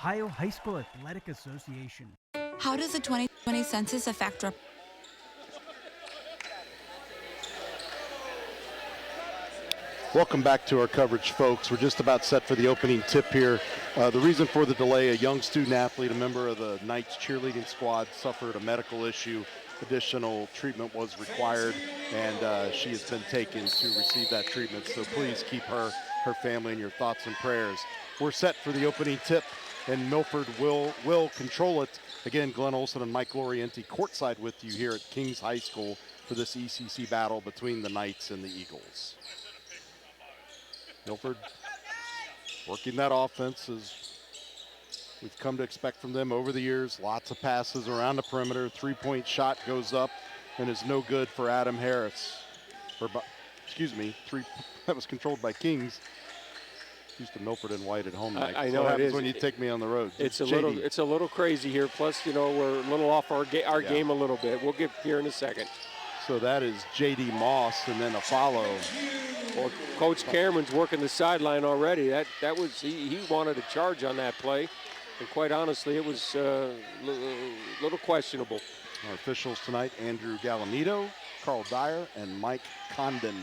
Ohio High School Athletic Association. How does the 2020 census affect Welcome back to our coverage, folks. We're just about set for the opening tip here. The reason for the delay, a young student athlete, a member of the Knights cheerleading squad, suffered a medical issue. Additional treatment was required, and she has been taken to receive that treatment. So please keep her family in your thoughts and prayers. We're set for the opening tip, and Milford will control it. Again, Glenn Olson and Mike Lorienti courtside with you here at Kings High School for this ECC battle between the Knights and the Eagles. Milford working that offense as we've come to expect from them over the years. Lots of passes around the perimeter. Three-point shot goes up and is no good for Adam Harris. That was controlled by Kings. Used to Milford and White at home. I know what it is. When you take me on the road. It's a little crazy here. Plus, we're a little off our game a little bit. We'll get here in a second. So that is J.D. Moss, and then a follow. Well, Coach Cameron's working the sideline already. That was he wanted a charge on that play, and quite honestly, it was a little questionable. Our officials tonight: Andrew Galanito, Carl Dyer, and Mike Condon.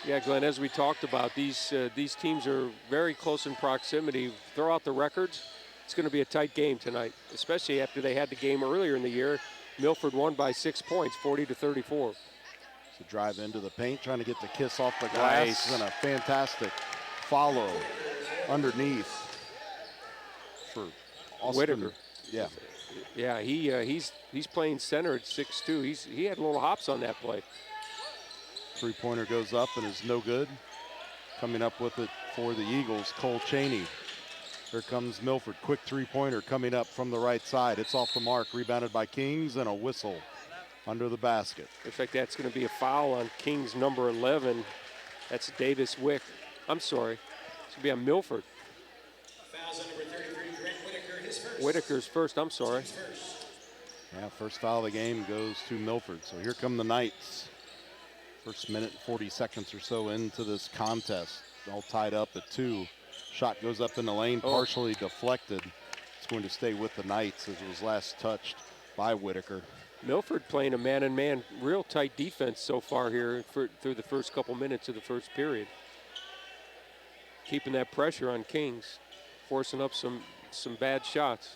Yeah, Glenn, as we talked about, these teams are very close in proximity. Throw out the records, it's going to be a tight game tonight, especially after they had the game earlier in the year. Milford won by 6 points, 40-34. So drive into the paint, trying to get the kiss off the glass. Nice. And a fantastic follow underneath for Austin. Whitaker. Yeah. Yeah, he's playing center at 6'2". He had little hops on that play. Three-pointer goes up and is no good. Coming up with it for the Eagles, Cole Cheney. Here comes Milford. Quick three-pointer coming up from the right side. It's off the mark, rebounded by Kings, and a whistle under the basket. In fact, that's going to be a foul on Kings number 11. That's Davis Wick. I'm sorry. It's going to be on Milford. Fouls on number 33, Grant Whitaker, his first. Whitaker's first, I'm sorry. Yeah, first foul of the game goes to Milford. So here come the Knights. First minute and 40 seconds or so into this contest. All tied up at 2. Shot goes up in the lane, partially deflected. It's going to stay with the Knights as it was last touched by Whitaker. Milford playing a man-and-man, real tight defense so far here through the first couple minutes of the first period. Keeping that pressure on Kings, forcing up some bad shots.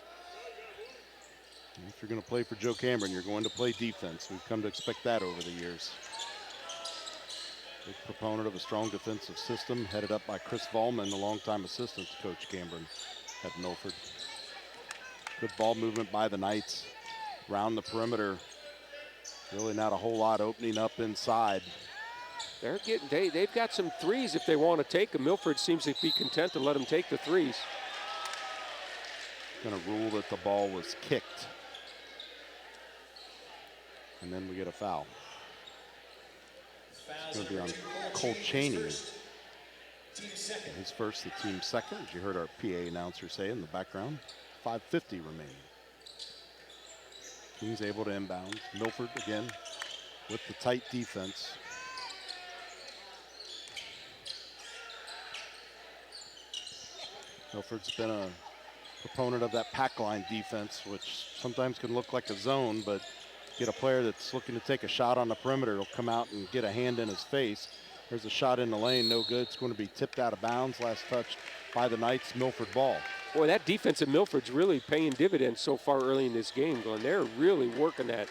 If you're going to play for Joe Cameron, you're going to play defense. We've come to expect that over the years. Big proponent of a strong defensive system, headed up by Chris Vollman, the longtime assistant to Coach Cameron at Milford. Good ball movement by the Knights. Round the perimeter. Really not a whole lot opening up inside. They've got some threes if they want to take them. Milford seems to be content to let them take the threes. Going to rule that the ball was kicked. And then we get a foul. It's going to be on Cole Cheney. His first, the team second, as you heard our PA announcer say in the background. 5:50 remaining. Kings able to inbound. Milford again with the tight defense. Milford's been a proponent of that pack line defense, which sometimes can look like a zone, but get a player that's looking to take a shot on the perimeter, he'll come out and get a hand in his face. There's a shot in the lane, no good. It's going to be tipped out of bounds. Last touched by the Knights, Milford ball. Boy, that defense at Milford's really paying dividends so far early in this game, Glenn. They're really working that.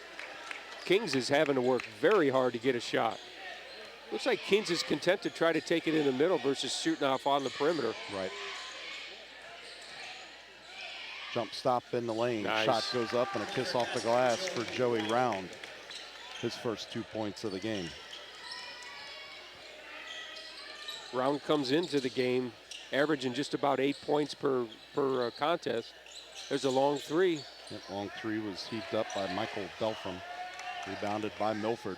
Kings is having to work very hard to get a shot. Looks like Kings is content to try to take it in the middle versus shooting off on the perimeter. Right. Jump stop in the lane. Nice. Shot goes up and a kiss off the glass for Joey Round. His first 2 points of the game. Round comes into the game averaging just about 8 points per contest. There's a long three. That long three was heaved up by Michael Belfram. Rebounded by Milford.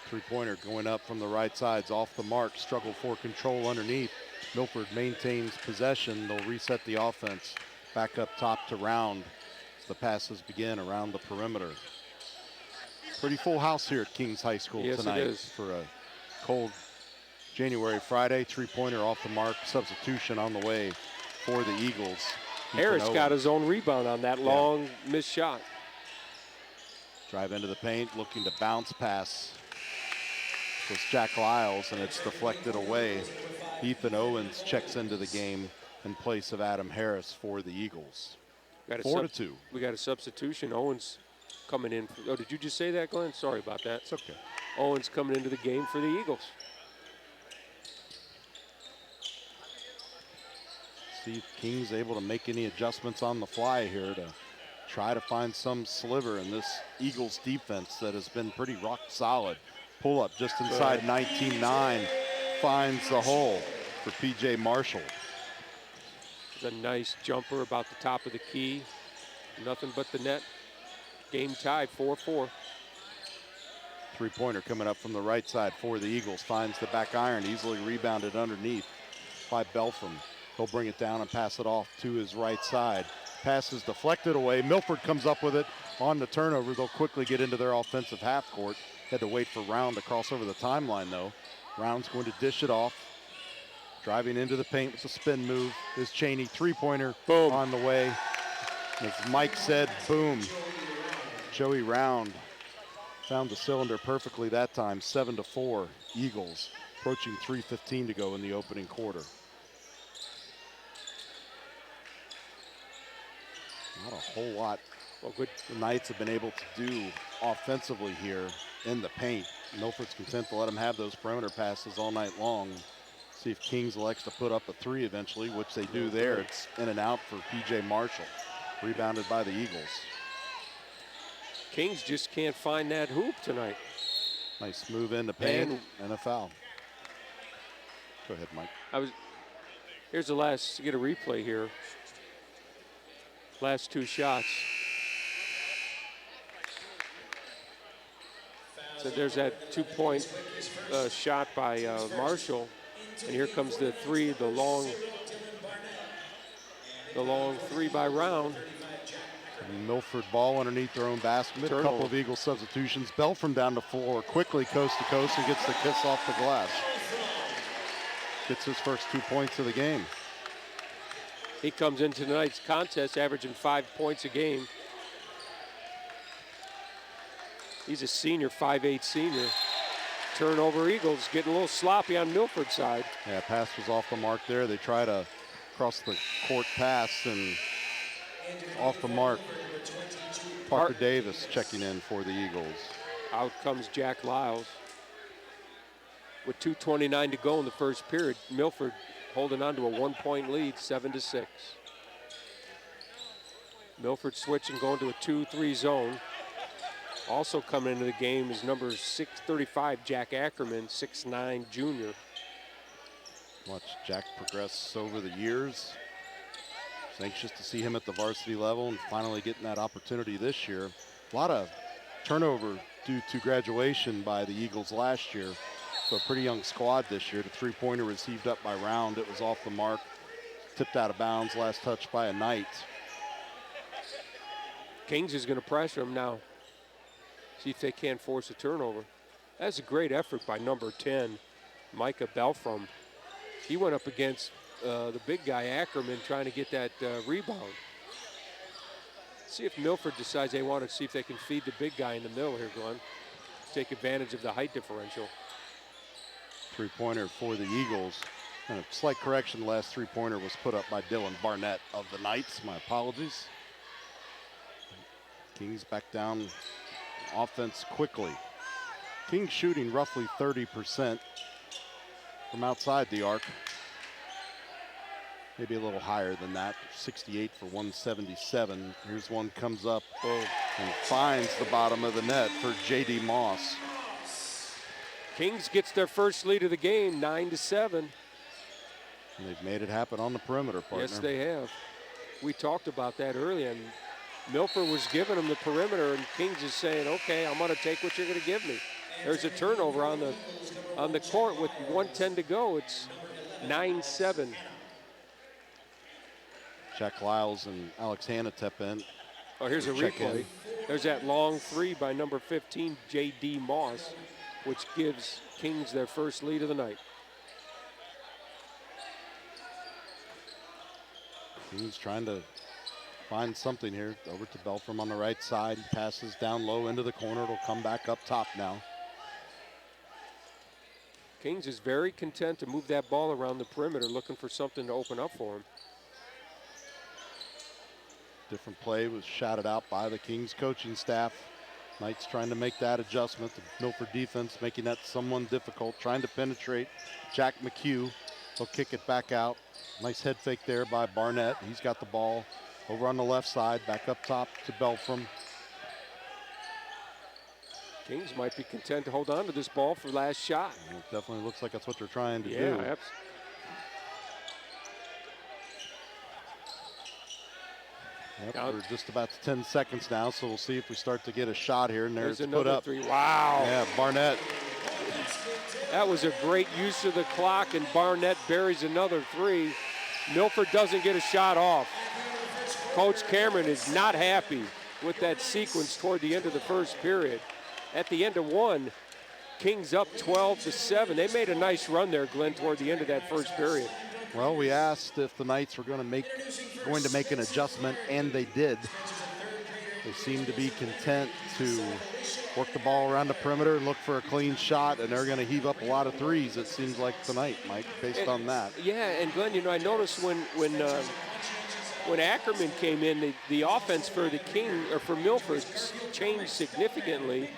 Three-pointer going up from the right side's off the mark. Struggle for control underneath. Milford maintains possession. They'll reset the offense. Back up top to Round as the passes begin around the perimeter. Pretty full house here at Kings High School tonight. It is. For a cold January Friday, three-pointer off the mark, substitution on the way for the Eagles. Harris got his own rebound on that long missed shot. Drive into the paint, looking to bounce pass. Was Jack Lyles, and it's deflected away. Ethan Owens checks into the game in place of Adam Harris for the Eagles. 4-2. We got a substitution. Owens coming in. Oh, did you just say that, Glenn? Sorry about that. It's okay. Owens coming into the game for the Eagles. See if King's able to make any adjustments on the fly here to try to find some sliver in this Eagles defense that has been pretty rock solid. Pull up just inside 19-9, finds the hole for P.J. Marshall. It's a nice jumper about the top of the key. Nothing but the net. Game tied, 4-4. Three-pointer coming up from the right side for the Eagles. Finds the back iron, easily rebounded underneath by Belfram. He'll bring it down and pass it off to his right side. Pass is deflected away. Milford comes up with it on the turnover. They'll quickly get into their offensive half court. Had to wait for Round to cross over the timeline, though. Round's going to dish it off. Driving into the paint with a spin move is Cheney. Three-pointer on the way. As Mike said, boom. Joey Round found the cylinder perfectly that time. 7-4 Eagles, approaching 3:15 to go in the opening quarter. Not a whole lot the Knights have been able to do offensively here in the paint. Milford's content to let them have those perimeter passes all night long. See if Kings elects to put up a three eventually, which they do there. It's in and out for P.J. Marshall. Rebounded by the Eagles. Kings just can't find that hoop tonight. Nice move into paint and a foul. Go ahead, Mike. Here's the last, get a replay here. Last two shots. So there's that two-point shot by Marshall. And here comes the three, the long three by Round. Milford ball underneath their own basket. A couple of Eagles substitutions. Belfram down the floor quickly, coast to coast, and gets the kiss off the glass. Gets his first 2 points of the game. He comes into tonight's contest averaging 5 points a game. He's a senior, 5'8" senior. Turnover Eagles getting a little sloppy on Milford's side. Yeah, pass was off the mark there. They try to cross the court pass and off the mark. Parker Davis checking in for the Eagles. Out comes Jack Lyles. With 2:29 to go in the first period, Milford holding on to a 1-point lead, 7-6. Milford switching, going to a 2-3 zone. Also coming into the game is number 635, Jack Ackerman, 6'9", junior. Watch Jack progress over the years. Just anxious to see him at the varsity level and finally getting that opportunity this year. A lot of turnover due to graduation by the Eagles last year. So a pretty young squad this year. The three-pointer received up by Round. It was off the mark. Tipped out of bounds, last touch by a Knight. Kings is going to pressure him now. See if they can't force a turnover. That's a great effort by number 10, Micah Belfram. He went up against the big guy, Ackerman, trying to get that rebound. See if Milford decides they want to see if they can feed the big guy in the middle here, Glenn. Take advantage of the height differential. Three-pointer for the Eagles. And a slight correction, the last three-pointer was put up by Dylan Barnett of the Knights. My apologies. Kings back down offense quickly. Kings shooting roughly 30% from outside the arc. Maybe a little higher than that, 68 for 177. Here's one comes up and finds the bottom of the net for J.D. Moss. Kings gets their first lead of the game, 9-7. And they've made it happen on the perimeter, partner. Yes, they have. We talked about that earlier, and Milford was giving them the perimeter, and Kings is saying, okay, I'm going to take what you're going to give me. There's a turnover on the court with 1:10 to go. It's 9-7. Jack Lyles and Alex Hanna step in. Oh, here's a replay. There's that long three by number 15, J.D. Moss, which gives Kings their first lead of the night. He's trying to find something here. Over to Belfram on the right side. Passes down low into the corner. It'll come back up top now. Kings is very content to move that ball around the perimeter, looking for something to open up for him. Different play was shouted out by the Kings coaching staff. Knights trying to make that adjustment. The Milford defense making that somewhat difficult, trying to penetrate. Jack McHugh will kick it back out. Nice head fake there by Barnett. He's got the ball over on the left side, back up top to Belfram. Kings might be content to hold on to this ball for last shot. It definitely looks like that's what they're trying to do. Yeah, Yep, we're just about to 10 seconds now, so we'll see if we start to get a shot here. And there's another put up. three. Wow. Yeah, Barnett. That was a great use of the clock, and Barnett buries another three. Milford doesn't get a shot off. Coach Cameron is not happy with that sequence toward the end of the first period. At the end of one, Kings up 12-7. They made a nice run there, Glenn, toward the end of that first period. Well, we asked if the Knights were going to make an adjustment, and they did. They seem to be content to work the ball around the perimeter and look for a clean shot, and they're going to heave up a lot of threes, it seems like tonight, Mike, based on that. Yeah, and Glenn, you know, I noticed when Ackerman came in, the offense for for Milford changed significantly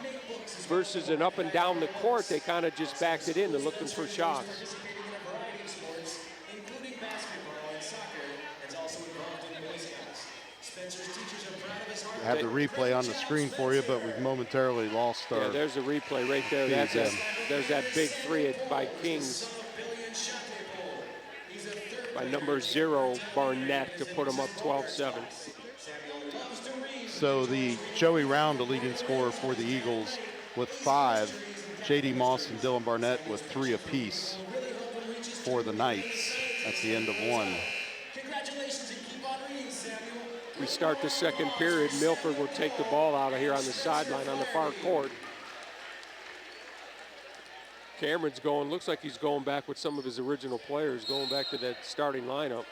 versus an up and down the court. They kind of just backed it in and looking for shots. I have the replay on the screen for you, but we've momentarily lost our... Yeah, there's a replay right there. There's that big three by Kings. By number 0, Barnett, to put them up 12-7. So the Joey Round, the leading scorer for the Eagles, with 5. J.D. Moss and Dylan Barnett with 3 apiece for the Knights at the end of one. We start the second period. Milford will take the ball out of here on the sideline on the far court. Cameron's going, looks like he's going back with some of his original players, going back to that starting lineup,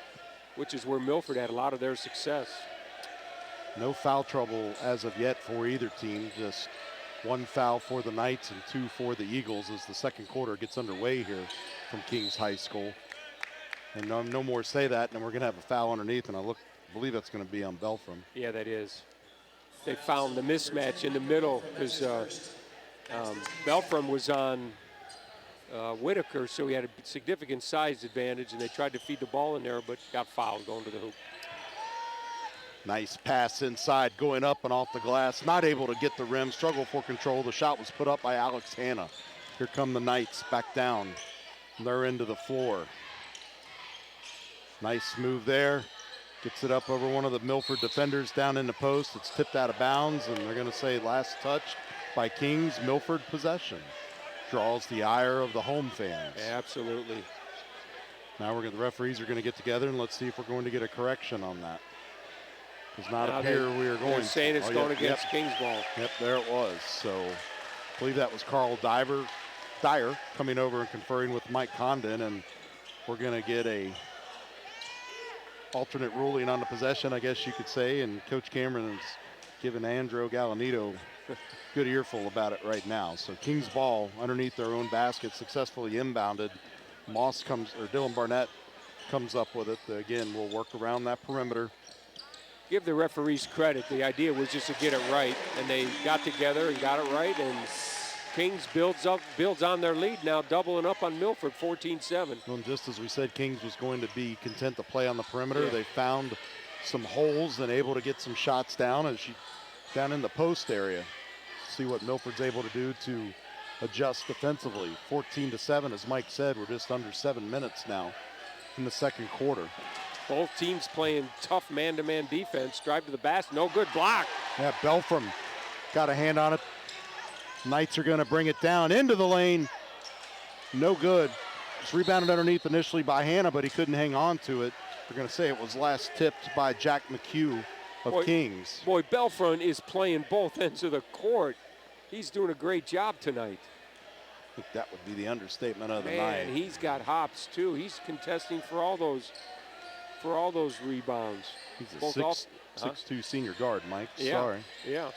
which is where Milford had a lot of their success. No foul trouble as of yet for either team, just 1 foul for the Knights and 2 for the Eagles as the second quarter gets underway here from Kings High School. And no more say that, and we're going to have a foul underneath, and I believe that's going to be on Belfram. Yeah, that is. They found the mismatch in the middle because Belfram was on Whitaker, so he had a significant size advantage, and they tried to feed the ball in there, but got fouled going to the hoop. Nice pass inside, going up and off the glass, not able to get the rim, struggle for control. The shot was put up by Alex Hanna. Here come the Knights back down. They're into the floor. Nice move there. Gets it up over one of the Milford defenders down in the post. It's tipped out of bounds, and they're going to say last touch by Kings. Milford possession. Draws the ire of the home fans. Absolutely. Now the referees are going to get together, and let's see if we're going to get a correction on that. Does not appear we are going. They're saying it's going against Kings ball. Yep, there it was. So I believe that was Carl Dyer coming over and conferring with Mike Condon, and we're going to get a alternate ruling on the possession, I guess you could say, and Coach Cameron is giving Andrew Galanito good earful about it right now. So Kings ball underneath their own basket, successfully inbounded. Dylan Barnett comes up with it. Again, we'll work around that perimeter. Give the referees credit. The idea was just to get it right, and they got together and got it right, and Kings builds on their lead now, doubling up on Milford, 14-7. Well, just as we said, Kings was going to be content to play on the perimeter. Yeah. They found some holes and able to get some shots down in the post area. See what Milford's able to do to adjust defensively. 14-7, as Mike said, we're just under 7 minutes now in the second quarter. Both teams playing tough man-to-man defense. Drive to the basket, no good block. Yeah, Belfram got a hand on it. Knights are going to bring it down into the lane. No good. It's rebounded underneath initially by Hanna, but he couldn't hang on to it. We're going to say it was last tipped by Jack McHugh of Kings. Boy, Belfram is playing both ends of the court. He's doing a great job tonight. I think that would be the understatement of the night. Man, he's got hops too. He's contesting for all those for all those rebounds. He's a Both 6'2" senior guard, Mike. Yeah. Sorry. Yeah.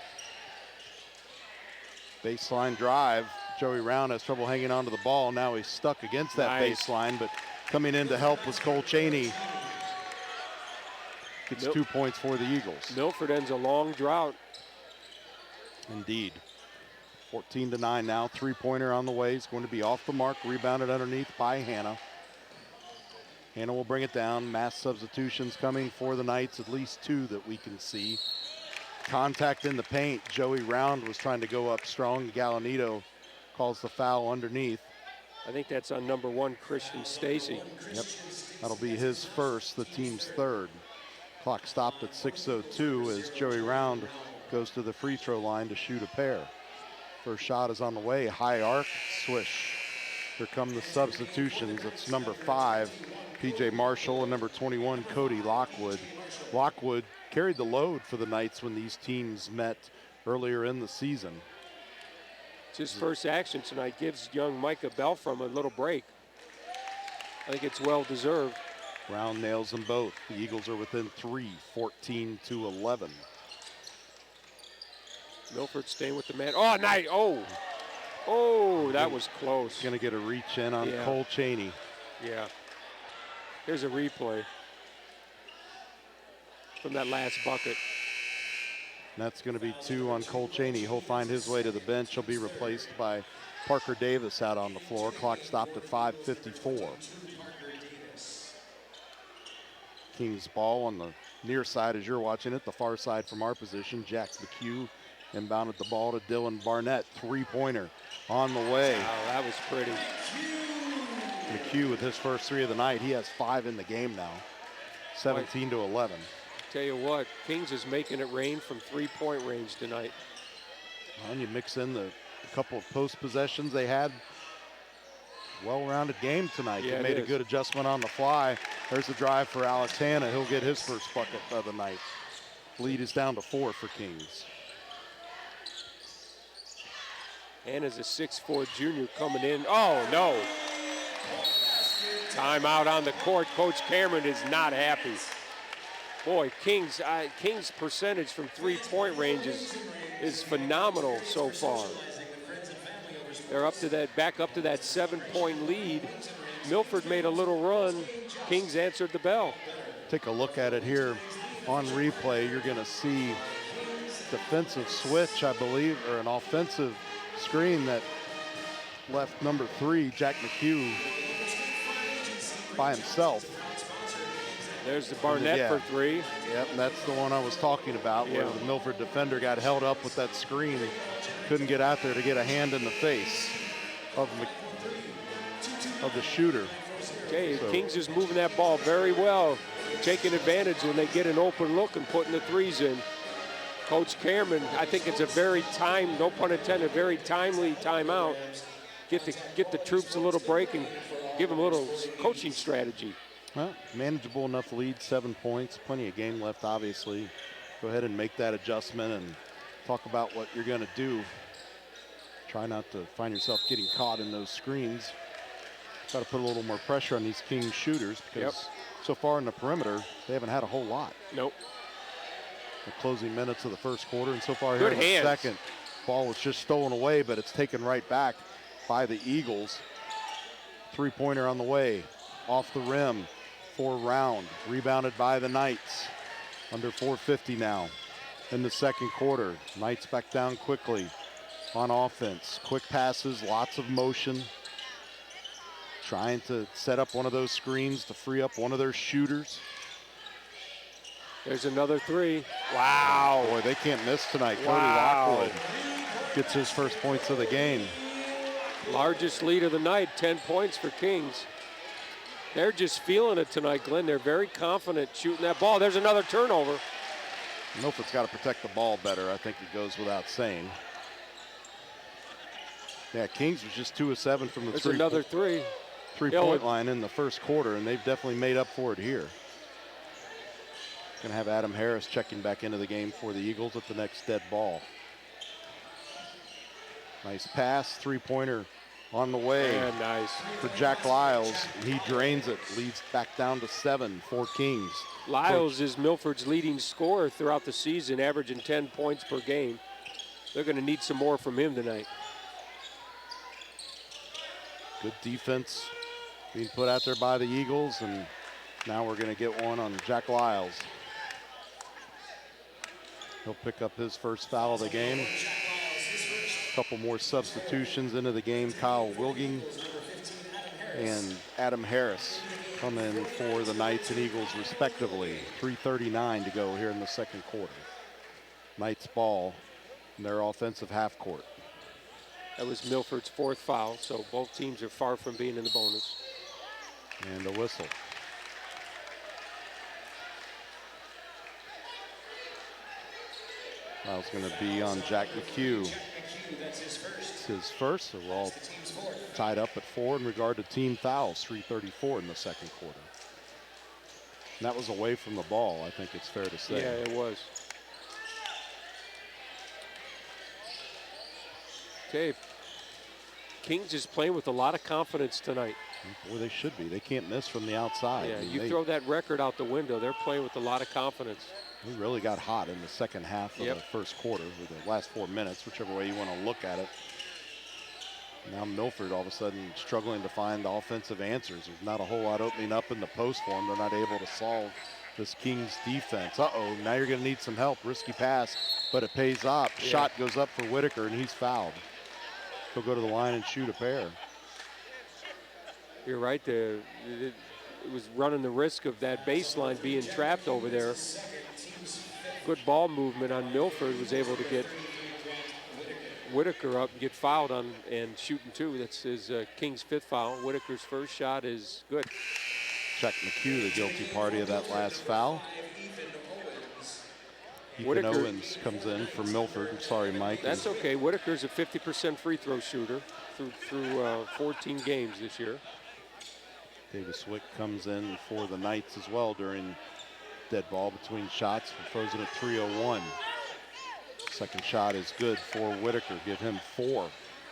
Baseline drive. Joey Round has trouble hanging onto the ball. Now he's stuck against that Nice. baseline, but coming in to help was Cole Cheney. Gets 2 points for the Eagles. Milford ends a long drought. Indeed. 14-9 now. Three-pointer on the way. He's going to be off the mark. Rebounded underneath by Hannah. Hannah will bring it down. Mass substitutions coming for the Knights, at least 2 that we can see. Contact in the paint. Joey Round was trying to go up strong. Galanito calls the foul underneath. I think that's on number 1, Christian Stacy. Yep, that'll be his first, the team's third. Clock stopped at 6:02 as Joey Round goes to the free throw line to shoot a pair. First shot is on the way. High arc, swish. Here come the substitutions. It's number 5, PJ Marshall, and number 21, Cody Lockwood. Lockwood carried the load for the Knights when these teams met earlier in the season. It's his first action tonight. Gives young Micah Belfram a little break. I think it's well deserved. Round nails them both. The Eagles are within 3, 14-11. Milford staying with the man. Oh, nice. Oh, that was close. Gonna get a reach in on Cole Cheney. Yeah. Here's a replay from that last bucket. And that's going to be 2 on Cole Cheney. He'll find his way to the bench. He'll be replaced by Parker Davis out on the floor. Clock stopped at 5:54. Kings ball on the near side as you're watching it. The far side from our position. Jack McHugh inbounded the ball to Dylan Barnett. Three-pointer on the way. Wow, that was pretty. McHugh with his first 3 of the night. He has 5 in the game now. 17-11. Tell you what, Kings is making it rain from 3-point range tonight. And you mix in the couple of post possessions they had. Well-rounded game tonight. Yeah, They made a good adjustment on the fly. There's the drive for Alex Hanna. He'll get his first bucket of the night. Lead is down to 4 for Kings. Hanna's a 6'4" junior coming in. Oh, no. Timeout on the court. Coach Cameron is not happy. Boy, Kings' percentage from 3-point range is phenomenal so far. They're back up to that 7-point lead. Milford made a little run. Kings answered the bell. Take a look at it here on replay. You're going to see defensive switch, I believe, or an offensive screen that left number 3, Jack McHugh, by himself. There's the Barnett for 3. Yep, that's the one I was talking about, where the Milford defender got held up with that screen. Couldn't get out there to get a hand in the face of the shooter. Okay, Kings is moving that ball very well, taking advantage when they get an open look and putting the threes in. Coach Cameron, I think it's a very no pun intended, very timely timeout. Get the troops a little break and give them a little coaching strategy. Well, manageable enough lead, 7 points, plenty of game left, obviously. Go ahead and make that adjustment and talk about what you're going to do. Try not to find yourself getting caught in those screens. Got to put a little more pressure on these Kings shooters because so far in the perimeter, they haven't had a whole lot. Nope. The closing minutes of the first quarter, and so far here in the second, ball was just stolen away, but it's taken right back by the Eagles. Three-pointer on the way, off the rim for Round, rebounded by the Knights. Under 4:50 now in the second quarter. Knights back down quickly on offense. Quick passes, lots of motion. Trying to set up one of those screens to free up one of their shooters. There's another 3. Wow. Boy, they can't miss tonight. Wow. Cody Lockwood gets his first points of the game. Largest lead of the night, 10 points for Kings. They're just feeling it tonight, Glenn. They're very confident shooting that ball. There's another turnover. Milford's got to protect the ball better. I think it goes without saying. Yeah, Kings was just 2 of 7 from the There's another 3. Three-point line in the first quarter, and they've definitely made up for it here. Going to have Adam Harris checking back into the game for the Eagles at the next dead ball. Nice pass, three-pointer on the way Yeah, nice. for Jack Lyles. He drains it, leads back down to 7 for Kings. Lyles is Milford's leading scorer throughout the season, averaging 10 points per game. They're going to need some more from him tonight. Good defense being put out there by the Eagles, and now we're going to get one on Jack Lyles. He'll pick up his first foul of the game. A couple more substitutions into the game. Kyle Wilging and Adam Harris come in for the Knights and Eagles respectively. 3:39 to go here in the second quarter. Knights ball in their offensive half court. That was Milford's 4th foul, so both teams are far from being in the bonus. And a whistle. Foul's going to be on Jack McHugh. It's his first, so we're all tied up at 4 in regard to team fouls. 3:34 in the second quarter. And that was away from the ball, I think it's fair to say. Yeah, it was. Okay, Kings is playing with a lot of confidence tonight. Boy, they should be. They can't miss from the outside. Yeah, I mean, you they throw that record out the window, they're playing with a lot of confidence. really got hot in the second half of the first quarter, or the last 4 minutes, whichever way you want to look at it. Now Milford all of a sudden struggling to find the offensive answers. There's not a whole lot opening up in the post for them. They're not able to solve this Kings defense. Uh-oh, now you're going to need some help. Risky pass, but it pays off. Yeah. Shot goes up for Whitaker, and he's fouled. He'll go to the line and shoot a pair. You're right. It was running the risk of that baseline being trapped over there. Good ball movement on Milford, was able to get Whitaker up and get fouled on and shooting 2. That's his King's 5th foul. Whitaker's first shot is good. Jack McHugh, the guilty party of that last foul. Ethan Owens comes in for Milford. I'm sorry, Mike. That's okay. Whitaker's a 50% free throw shooter through 14 games this year. Davis Wick comes in for the Knights as well during dead ball between shots. Frozen at 3:01. Second shot is good for Whitaker. Give him 4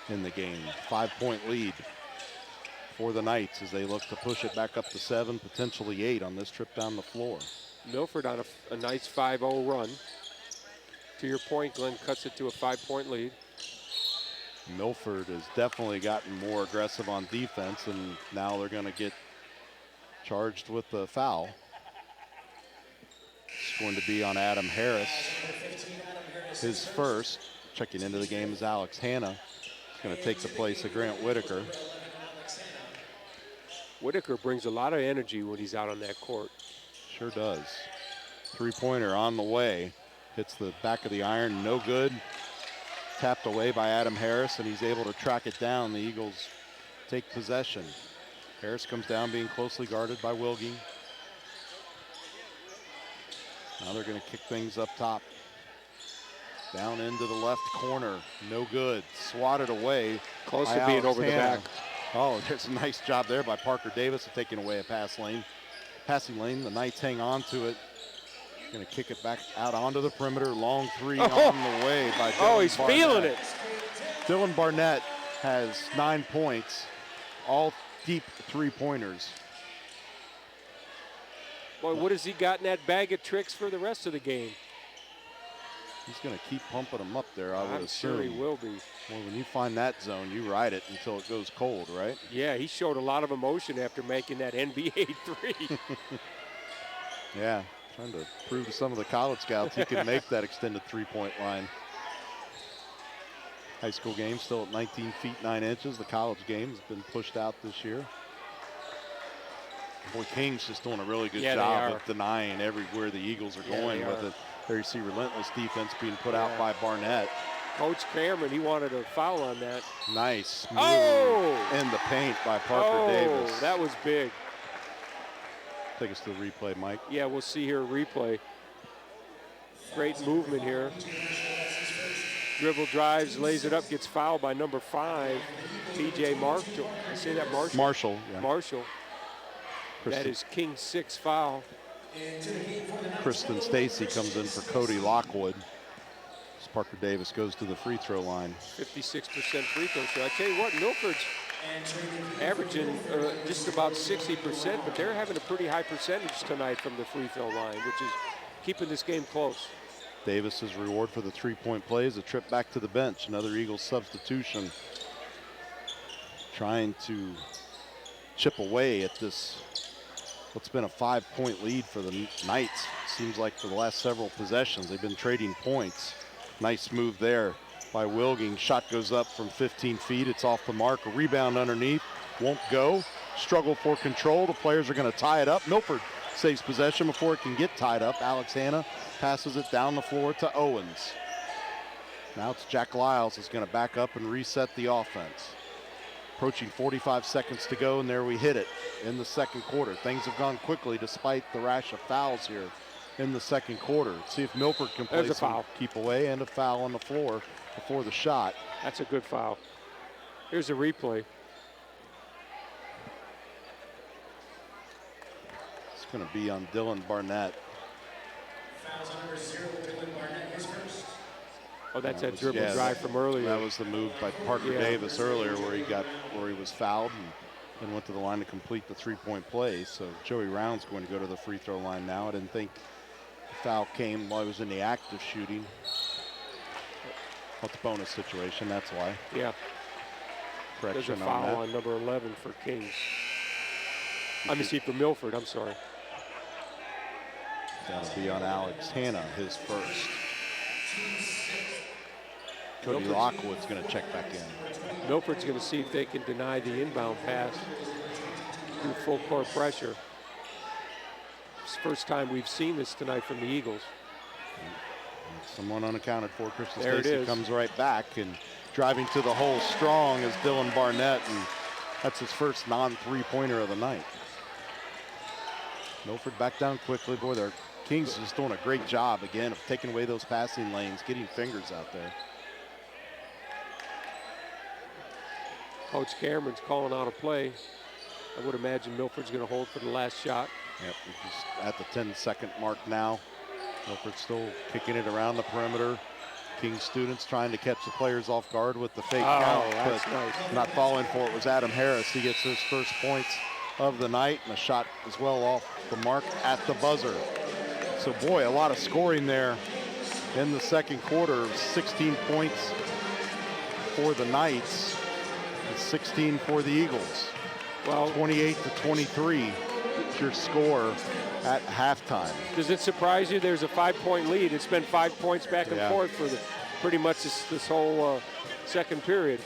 in the game. 5-point lead for the Knights as they look to push it back up to 7, potentially 8 on this trip down the floor. Milford on a nice 5-0 run. To your point, Glenn cuts it to a 5-point lead. Milford has definitely gotten more aggressive on defense, and now they're going to get charged with the foul. It's going to be on Adam Harris. His first. Checking into the game is Alex Hanna. He's going to take the place of Grant Whitaker. Whitaker brings a lot of energy when he's out on that court. Sure does. 3-pointer on the way. Hits the back of the iron, no good. Tapped away by Adam Harris, and he's able to track it down. The Eagles take possession. Harris comes down, being closely guarded by Wilging. Now they're going to kick things up top. Down into the left corner, no good. Swatted away. Close to being over the back. Oh, there's a nice job there by Parker Davis of taking away a passing lane. The Knights hang on to it. Going to kick it back out onto the perimeter. Long 3 on the way by Dylan Oh, he's Barnett. feeling it. Dylan Barnett has 9 points, all deep 3-pointers. Boy, what has he got in that bag of tricks for the rest of the game? He's going to keep pumping them up there, I would assume. I'm sure he will be. Well, when you find that zone, you ride it until it goes cold, right? Yeah, he showed a lot of emotion after making that NBA 3. Yeah, trying to prove to some of the college scouts he can make that extended 3-point line. High school game still at 19 feet 9 inches. The college game has been pushed out this year. Boy, King's just doing a really good job of denying everywhere the Eagles are going with it. There you see relentless defense being put out by Barnett. Coach Cameron, he wanted a foul on that. Nice move in the paint by Parker Davis. That was big. Take us to the replay, Mike. Yeah, we'll see here a replay. Great movement here. Dribble drives, lays it up, gets fouled by number 5, P.J. Marshall. I say that Marshall? Marshall. Yeah. Marshall. That is King's 6th foul. Kristen Stacy comes in for Cody Lockwood. As Parker Davis goes to the free throw line. 56% free throw shot. I tell you what, Milford's averaging just about 60%, but they're having a pretty high percentage tonight from the free throw line, which is keeping this game close. Davis's reward for the three-point play is a trip back to the bench. Another Eagles substitution, trying to chip away at this, what's been a 5-point lead for the Knights. Seems like for the last several possessions, they've been trading points. Nice move there by Wilging. Shot goes up from 15 feet. It's off the mark. A rebound underneath. Won't go. Struggle for control. The players are going to tie it up. Milford saves possession before it can get tied up. Alex Hanna passes it down the floor to Owens. Now it's Jack Lyles who's going to back up and reset the offense. Approaching 45 seconds to go, and there we hit it in the second quarter. Things have gone quickly despite the rash of fouls here in the second quarter. See if Milford can play some keep away, and a foul on the floor before the shot. That's a good foul. Here's a replay. It's going to be on Dylan Barnett. Fouls on number 0, Dylan Barnett, his first. Oh, that's that dribble drive from earlier. That was the move by Parker Davis earlier where he was fouled and then went to the line to complete the three-point play. So Joey Round's going to go to the free throw line now. I didn't think the foul came while he was in the act of shooting. What's bonus situation, that's why. Yeah. Correction There's a foul on number 11 for Kings. For Milford, I'm sorry. That'll be on Alex Hanna, his first. Cody Lockwood's going to check back in. Milford's going to see if they can deny the inbound pass through full court pressure. It's the first time we've seen this tonight from the Eagles. Someone unaccounted for. Christian There it Stacy is. comes right back, and driving to the hole strong is Dylan Barnett, and that's his first non-three-pointer of the night. Milford back down quickly. Boy, their Kings is just doing a great job again of taking away those passing lanes, getting fingers out there. Coach Cameron's calling out a play. I would imagine Milford's going to hold for the last shot. Yep, we're just at the 10-second mark now. Milford still kicking it around the perimeter. Kings students trying to catch the players off guard with the fake count, but nice. not falling for it was Adam Harris. He gets his first points of the night, and a shot as well off the mark at the buzzer. So boy, a lot of scoring there in the second quarter. 16 points for the Knights, and 16 for the Eagles. Well, 28-23 is your score at halftime. Does it surprise you there's a 5-point lead? It's been 5 points back and forth for pretty much this whole second period.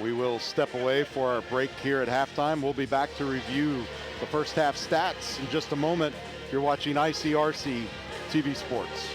We will step away for our break here at halftime. We'll be back to review the first half stats in just a moment. You're watching ICRC-TV Sports.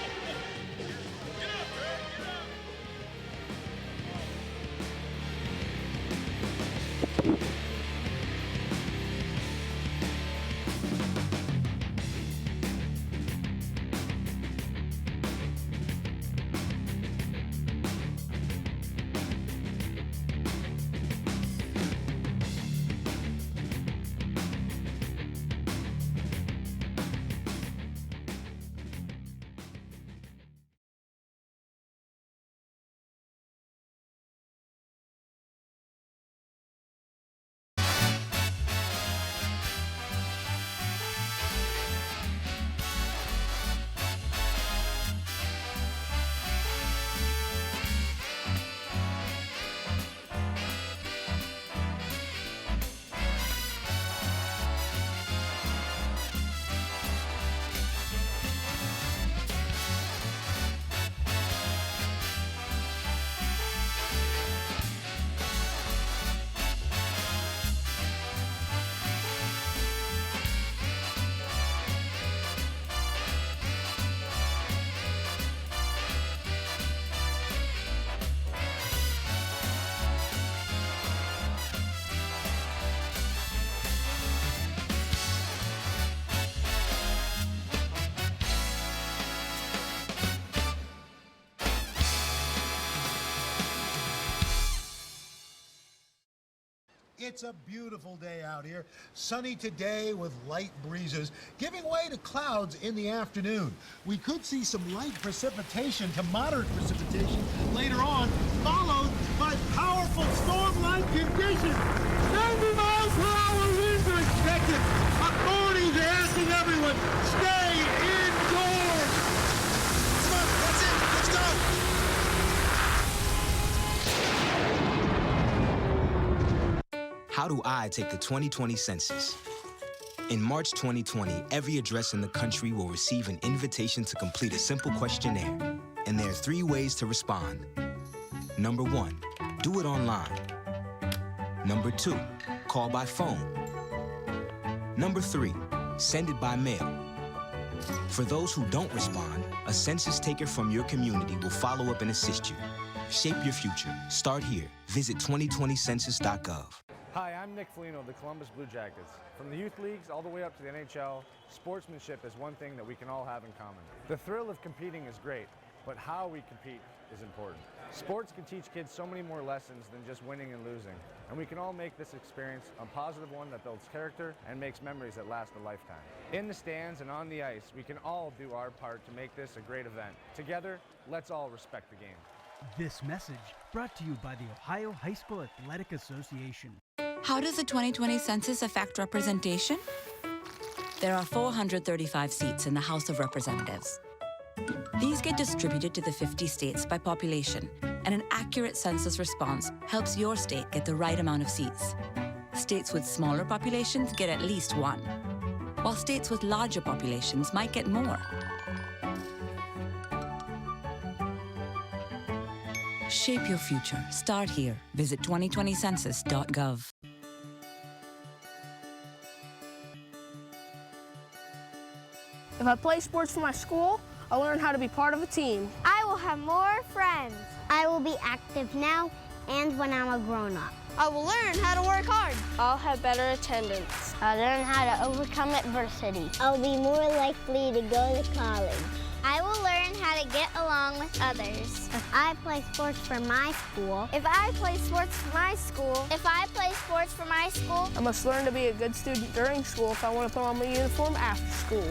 It's a beautiful day out here. Sunny today with light breezes, giving way to clouds in the afternoon. We could see some light precipitation to moderate precipitation later on, followed by powerful dreadful storm-like conditions. 90 miles per hour winds are expected. Authorities are asking everyone, stay indoors. Come on, that's it. Let's go. How do I take the 2020 census? In March 2020, every address in the country will receive an invitation to complete a simple questionnaire. And there are 3 ways to respond. Number 1, do it online. Number 2, call by phone. Number 3, send it by mail. For those who don't respond, a census taker from your community will follow up and assist you. Shape your future. Start here. Visit 2020census.gov. Hi, I'm Nick Foligno of the Columbus Blue Jackets. From the youth leagues all the way up to the NHL, sportsmanship is one thing that we can all have in common. The thrill of competing is great, but how we compete is important. Sports can teach kids so many more lessons than just winning and losing, and we can all make this experience a positive one that builds character and makes memories that last a lifetime. In the stands and on the ice, we can all do our part to make this a great event. Together, let's all respect the game. This message brought to you by the Ohio High School Athletic Association. How does the 2020 census affect representation? There are 435 seats in the House of Representatives. These get distributed to the 50 states by population, and an accurate census response helps your state get the right amount of seats. States with smaller populations get at least 1, while states with larger populations might get more. Shape your future. Start here. Visit 2020census.gov. If I play sports for my school, I'll learn how to be part of a team. I will have more friends. I will be active now and when I'm a grown-up. I will learn how to work hard. I'll have better attendance. I'll learn how to overcome adversity. I'll be more likely to go to college. I will learn how to get along with others. If I play sports for my school. If I play sports for my school. If I play sports for my school. I must learn to be a good student during school if I want to put on my uniform after school.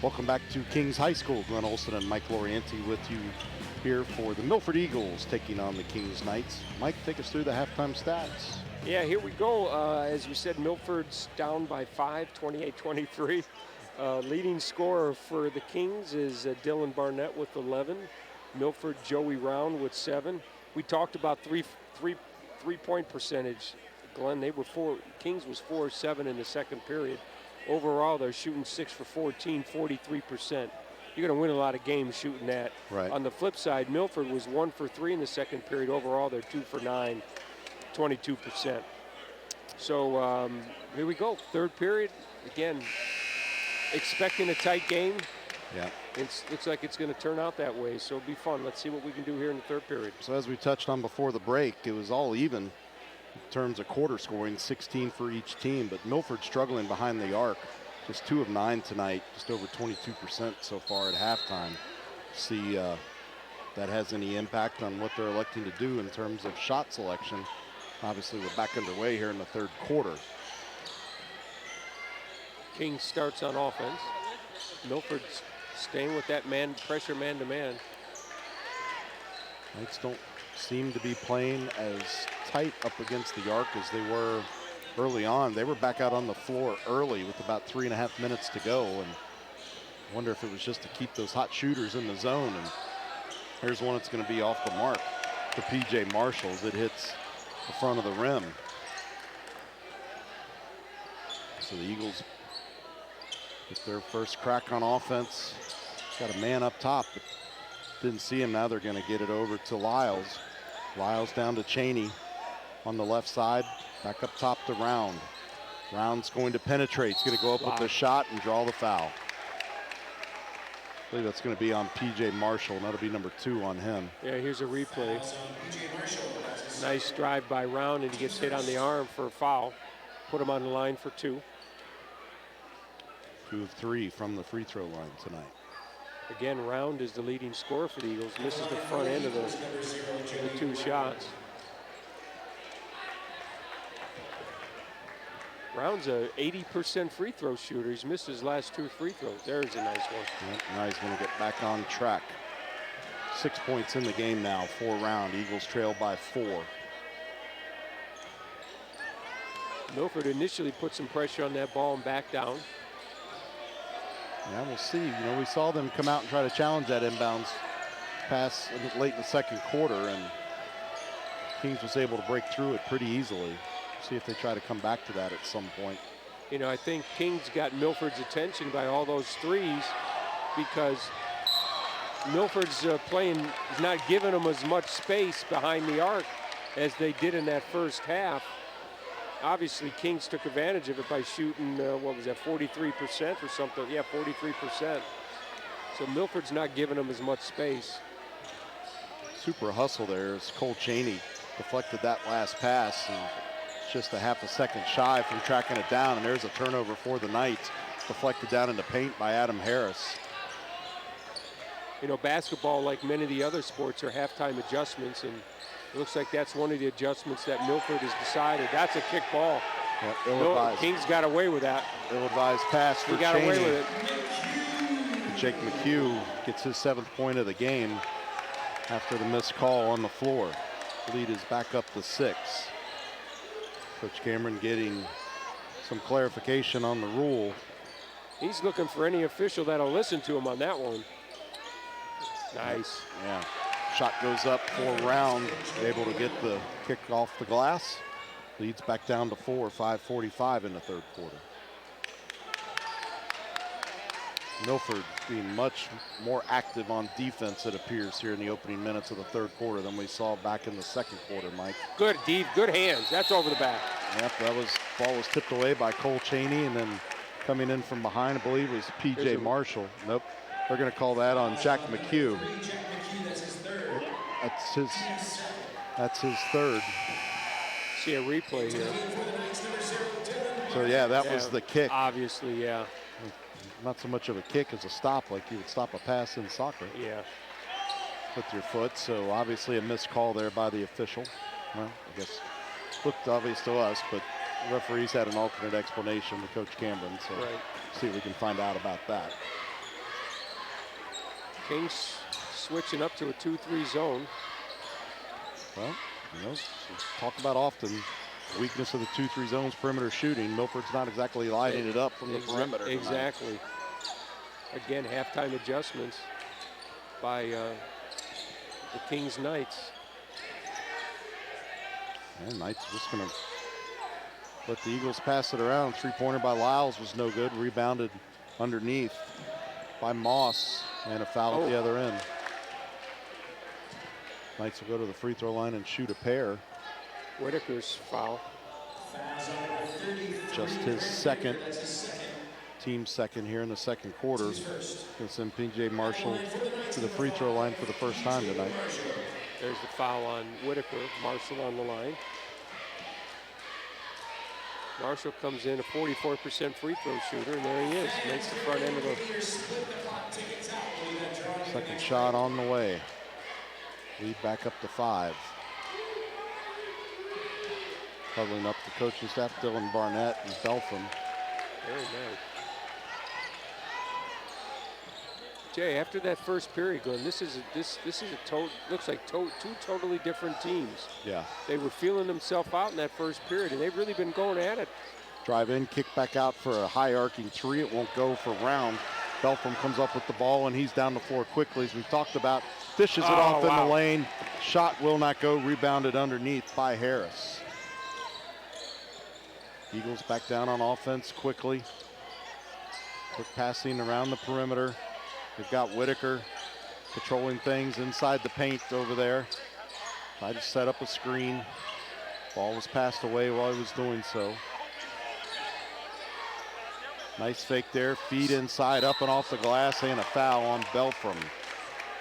Welcome back to Kings High School. Glenn Olson and Mike Lorienti with you here for the Milford Eagles taking on the Kings Knights. Mike, take us through the halftime stats. Yeah, here we go. As we said, Milford's down by 5, 28-23. Leading scorer for the Kings is Dylan Barnett with 11. Milford, Joey Round with 7. We talked about three-point percentage. Glenn, Kings was 4-7 in the second period. Overall, they're shooting 6 for 14, 43%. You're going to win a lot of games shooting that. Right. On the flip side, Milford was 1 for 3 in the second period. Overall, they're 2 for 9, 22%. So here we go. Third period. Again, expecting a tight game. Yeah. It looks like it's going to turn out that way, so it'll be fun. Let's see what we can do here in the third period. So as we touched on before the break, it was all even in terms of quarter scoring, 16 for each team, but Milford struggling behind the arc. Just 2 of 9 tonight, just over 22% so far at halftime. See that has any impact on what they're electing to do in terms of shot selection. Obviously, we're back underway here in the third quarter. King starts on offense. Milford's staying with that pressure man-to-man. Knights don't seem to be playing as tight up against the arc as they were early on. They were back out on the floor early with about 3.5 minutes to go, and I wonder if it was just to keep those hot shooters in the zone. And here's one that's going to be off the mark for P.J. Marshall as it hits the front of the rim. So the Eagles get their first crack on offense. Got a man up top, but didn't see him. Now they're going to get it over to Lyles. Lyles down to Cheney on the left side. Back up top to Round. Round's going to penetrate. He's going to go up with the shot and draw the foul. I believe that's going to be on P.J. Marshall, and that'll be number 2 on him. Yeah, here's a replay. Nice drive by Round, and he gets hit on the arm for a foul. Put him on the line for 2. 2 of 3 from the free throw line tonight. Again, Round is the leading scorer for the Eagles. Misses the front end of the 2 shots. Round's a 80% free throw shooter. He's missed his last 2 free throws. There's a nice one. Yep, now he's going to get back on track. 6 points in the game now for Round. Eagles trail by 4. Milford initially put some pressure on that ball and back down. Yeah, we'll see. You know, we saw them come out and try to challenge that inbounds pass late in the second quarter, and Kings was able to break through it pretty easily. See if they try to come back to that at some point. You know, I think Kings got Milford's attention by all those threes because Milford's playing, not giving them as much space behind the arc as they did in that first half. Obviously, Kings took advantage of it by shooting, what was that, 43% or something? Yeah, 43%. So Milford's not giving them as much space. Super hustle there as Cole Cheney deflected that last pass, and just a half a second shy from tracking it down, and there's a turnover for the Knights. Deflected down into paint by Adam Harris. You know, basketball, like many of the other sports, are halftime adjustments, and it looks like that's one of the adjustments that Milford has decided. That's a kick ball. Yeah, Kings got away with that. Ill-advised pass for He got Cheney. away with it. Jake McHugh gets his 7th point of the game after the missed call on the floor. Lead is back up to 6. Coach Cameron getting some clarification on the rule. He's looking for any official that'll listen to him on that one. Nice. Yeah. Shot goes up for Round, able to get the kick off the glass. Leads back down to 4, 5:45 in the third quarter. Milford being much more active on defense, it appears, here in the opening minutes of the third quarter than we saw back in the second quarter, Mike. Good deep, good hands. That's over the back. Yep, ball was tipped away by Cole Cheney, and then coming in from behind, I believe, was P.J. Marshall. Nope, they're going to call that on Jack McHugh. That's his third. See a replay here. So yeah, that was the kick. Obviously, yeah. Not so much of a kick as a stop, like you would stop a pass in soccer. Yeah. With your foot, so obviously a missed call there by the official. Well, I guess looked obvious to us, but the referees had an alternate explanation to Coach Cameron, so see if we can find out about that. Kings switching up to a 2-3 zone. Well, you know, talk about often weakness of the 2-3 zones, perimeter shooting. Milford's not exactly lighting it up from the perimeter tonight. Exactly. Again, halftime adjustments by the Kings Knights. And Knights just going to let the Eagles pass it around. Three-pointer by Lyles was no good. Rebounded underneath by Moss, and a foul at the other end. Knights will go to the free throw line and shoot a pair. Whitaker's foul. Just his second, team second here in the second quarter. Gonna send P.J. Marshall to the free throw line for the first time tonight. There's the foul on Whitaker. Marshall on the line. Marshall comes in a 44% free throw shooter, and there he is. Makes the front end of the... Second shot on the way. Lead back up to 5. Huddling up the coaching staff, Dylan Barnett and Belfram. Very nice. Jay, after that first period, Glenn, this is a looks like two totally different teams. Yeah. They were feeling themselves out in that first period, and they've really been going at it. Drive in, kick back out for a high arcing three. It won't go for round. Belfram comes up with the ball, and he's down the floor quickly, as we've talked about. Dishes it off in the lane. Shot will not go. Rebounded underneath by Harris. Eagles back down on offense quickly. Quick passing around the perimeter. They've got Whitaker patrolling things inside the paint over there. Tried to set up a screen. Ball was passed away while he was doing so. Nice fake there. Feed inside, up and off the glass, and a foul on Belfram.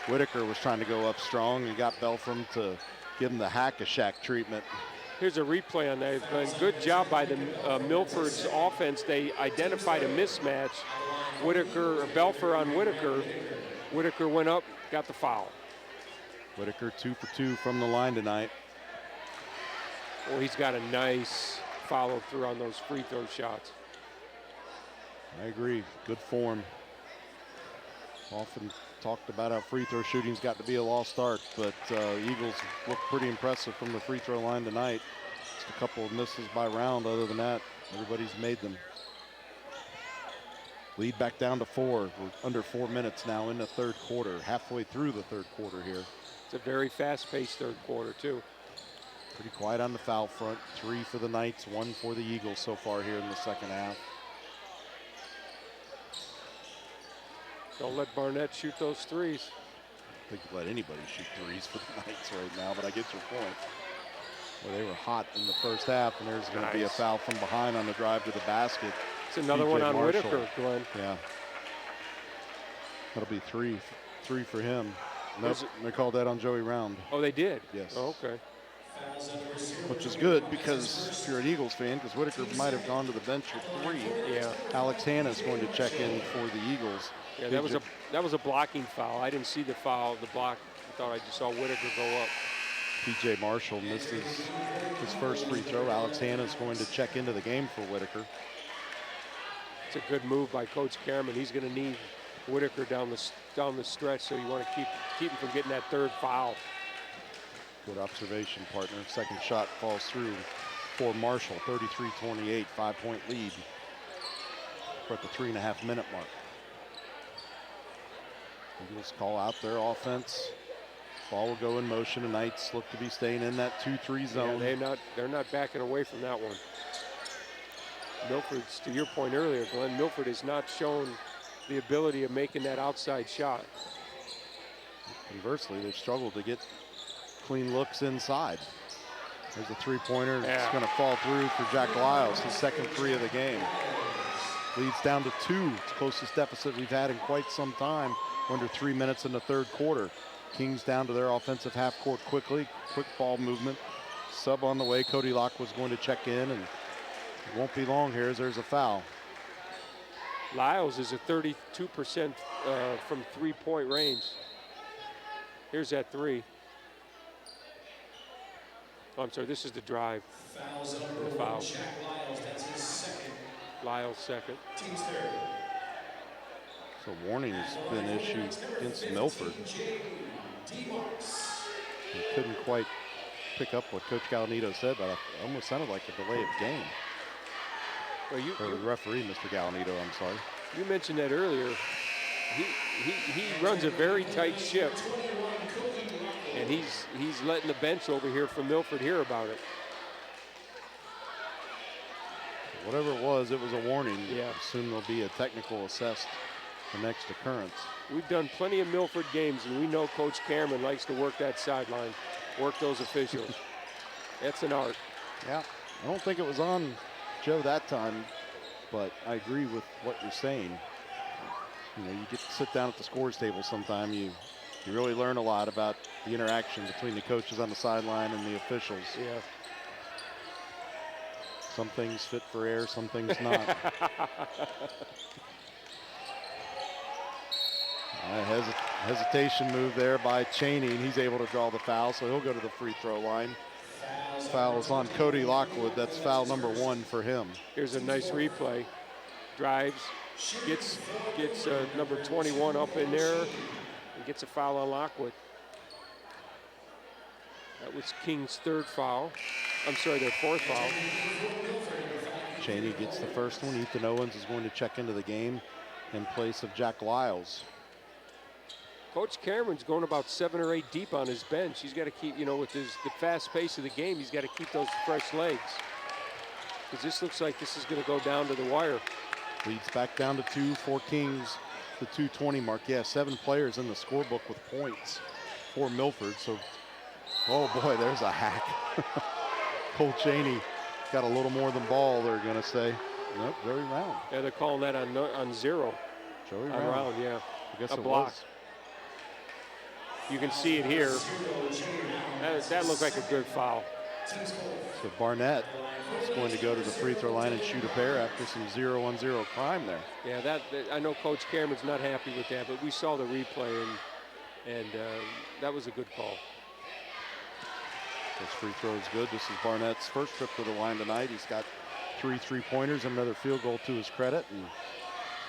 Whitaker was trying to go up strong and got Belfram to give him the hack-a-shack treatment. Here's a replay on that. Good job by the Milford's offense. They identified a mismatch. Belfer on Whitaker. Whitaker went up, got the foul. Whitaker 2 for 2 from the line tonight. Well, he's got a nice follow through on those free throw shots. I agree, good form. Often talked about how free throw shooting's got to be a lost art, but Eagles look pretty impressive from the free throw line tonight. Just a couple of misses by round. Other than that, everybody's made them. Lead back down to 4. We're under 4 minutes now in the third quarter, halfway through the third quarter here. It's a very fast-paced third quarter, too. Pretty quiet on the foul front. 3 for the Knights, 1 for the Eagles so far here in the second half. Don't let Barnett shoot those threes. I think you let anybody shoot threes for the Knights right now, but I get your point. Well, they were hot in the first half, and there's going to be a foul from behind on the drive to the basket. It's another one on Marshall. Whitaker, Glenn. Yeah. That'll be three for him. Nope, they called that on Joey Round. Oh, they did? Yes. Oh, okay. Which is good, because if you're an Eagles fan, because Whitaker might have gone to the bench with 3. Yeah. Alex Hanna's going to check in for the Eagles. Yeah, that was a blocking foul. I didn't see the foul, the block. I thought I just saw Whitaker go up. P.J. Marshall misses his first free throw. Alex Hanna's going to check into the game for Whitaker. It's a good move by Coach Cameron. He's going to need Whitaker down the stretch, so you want to keep him from getting that third foul. Good observation, partner. Second shot falls through for Marshall. 33-28, 5-point lead. We're at the 3.5-minute mark. Eagles call out their offense. Ball will go in motion. The Knights look to be staying in that 2-3 zone. Yeah, they're not backing away from that one. Milford's, to your point earlier, Glenn, Milford has not shown the ability of making that outside shot. Conversely, they've struggled to get clean looks inside. There's a three-pointer. It's going to fall through for Jack Lyles, his second 3 of the game. Leads down to 2. It's the closest deficit we've had in quite some time. Under 3 minutes in the third quarter. Kings down to their offensive half court quickly. Quick ball movement. Sub on the way. Cody Locke was going to check in, and it won't be long here as there's a foul. Lyles is at 32% from 3-point range. Here's that 3. Oh, I'm sorry, this is the drive. The foul. Jack Lyles, that's his second. Lyles second. Team's third. A warning has been issued against Milford. He couldn't quite pick up what Coach Galanito said, but it almost sounded like a delay of game. Well, or referee, Mr. Galanito, I'm sorry. You mentioned that earlier. He runs a very tight ship, and he's letting the bench over here from Milford hear about it. Whatever it was a warning. Yeah. I assume there'll be a technical assessed the next occurrence. We've done plenty of Milford games, and we know Coach Cameron likes to work that sideline, work those officials. That's an art. Yeah, I don't think it was on Joe that time, but I agree with what you're saying. You know, you get to sit down at the scores table sometime. You really learn a lot about the interaction between the coaches on the sideline and the officials. Yeah. Some things fit for air, some things not. Hesitation move there by Cheney, and he's able to draw the foul, so he'll go to the free throw line. Foul is on Cody Lockwood. That's foul number 1 for him. Here's a nice replay. Drives, gets number 21 up in there, and gets a foul on Lockwood. That was King's 3rd foul. I'm sorry, their 4th foul. Cheney gets the first one. Ethan Owens is going to check into the game in place of Jack Lyles. Coach Cameron's going about 7 or 8 deep on his bench. He's got to keep, you know, with the fast pace of the game, he's got to keep those fresh legs. Because this looks like this is going to go down to the wire. Leads back down to 2 for Kings, the 2:20 mark. Yeah, 7 players in the scorebook with points for Milford. So, oh boy, there's a hack. Cole Cheney got a little more than ball, they're going to say. Nope, Joey Round. Yeah, they're calling that on 0. Joey Round, yeah. I guess a it block. was. You can see it here. That looked like a good foul. So Barnett is going to go to the free throw line and shoot a pair after some 0-on-0 crime there. Yeah, that I know Coach Cameron's not happy with that, but we saw the replay, and that was a good call. This free throw is good. This is Barnett's first trip to the line tonight. He's got 3 3-pointers and another field goal to his credit, and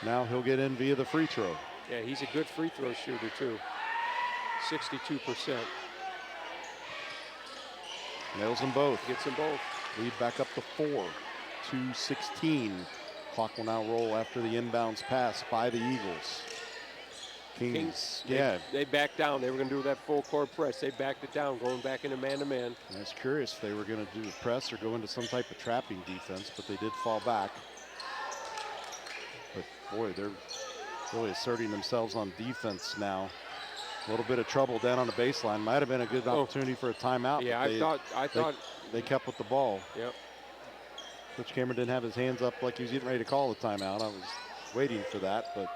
now he'll get in via the free throw. Yeah, he's a good free throw shooter too. 62%. Nails them both. Gets them both. Lead back up to 4. 2:16. Clock will now roll after the inbounds pass by the Eagles. Kings, yeah. They backed down. They were going to do that full court press. They backed it down, going back into man-to-man. I was curious if they were going to do a press or go into some type of trapping defense, but they did fall back. But boy, they're really asserting themselves on defense now. A little bit of trouble down on the baseline. Might have been a good opportunity for a timeout. Yeah, I thought they kept with the ball. Yep. Coach Cameron didn't have his hands up like he was getting ready to call the timeout. I was waiting for that, but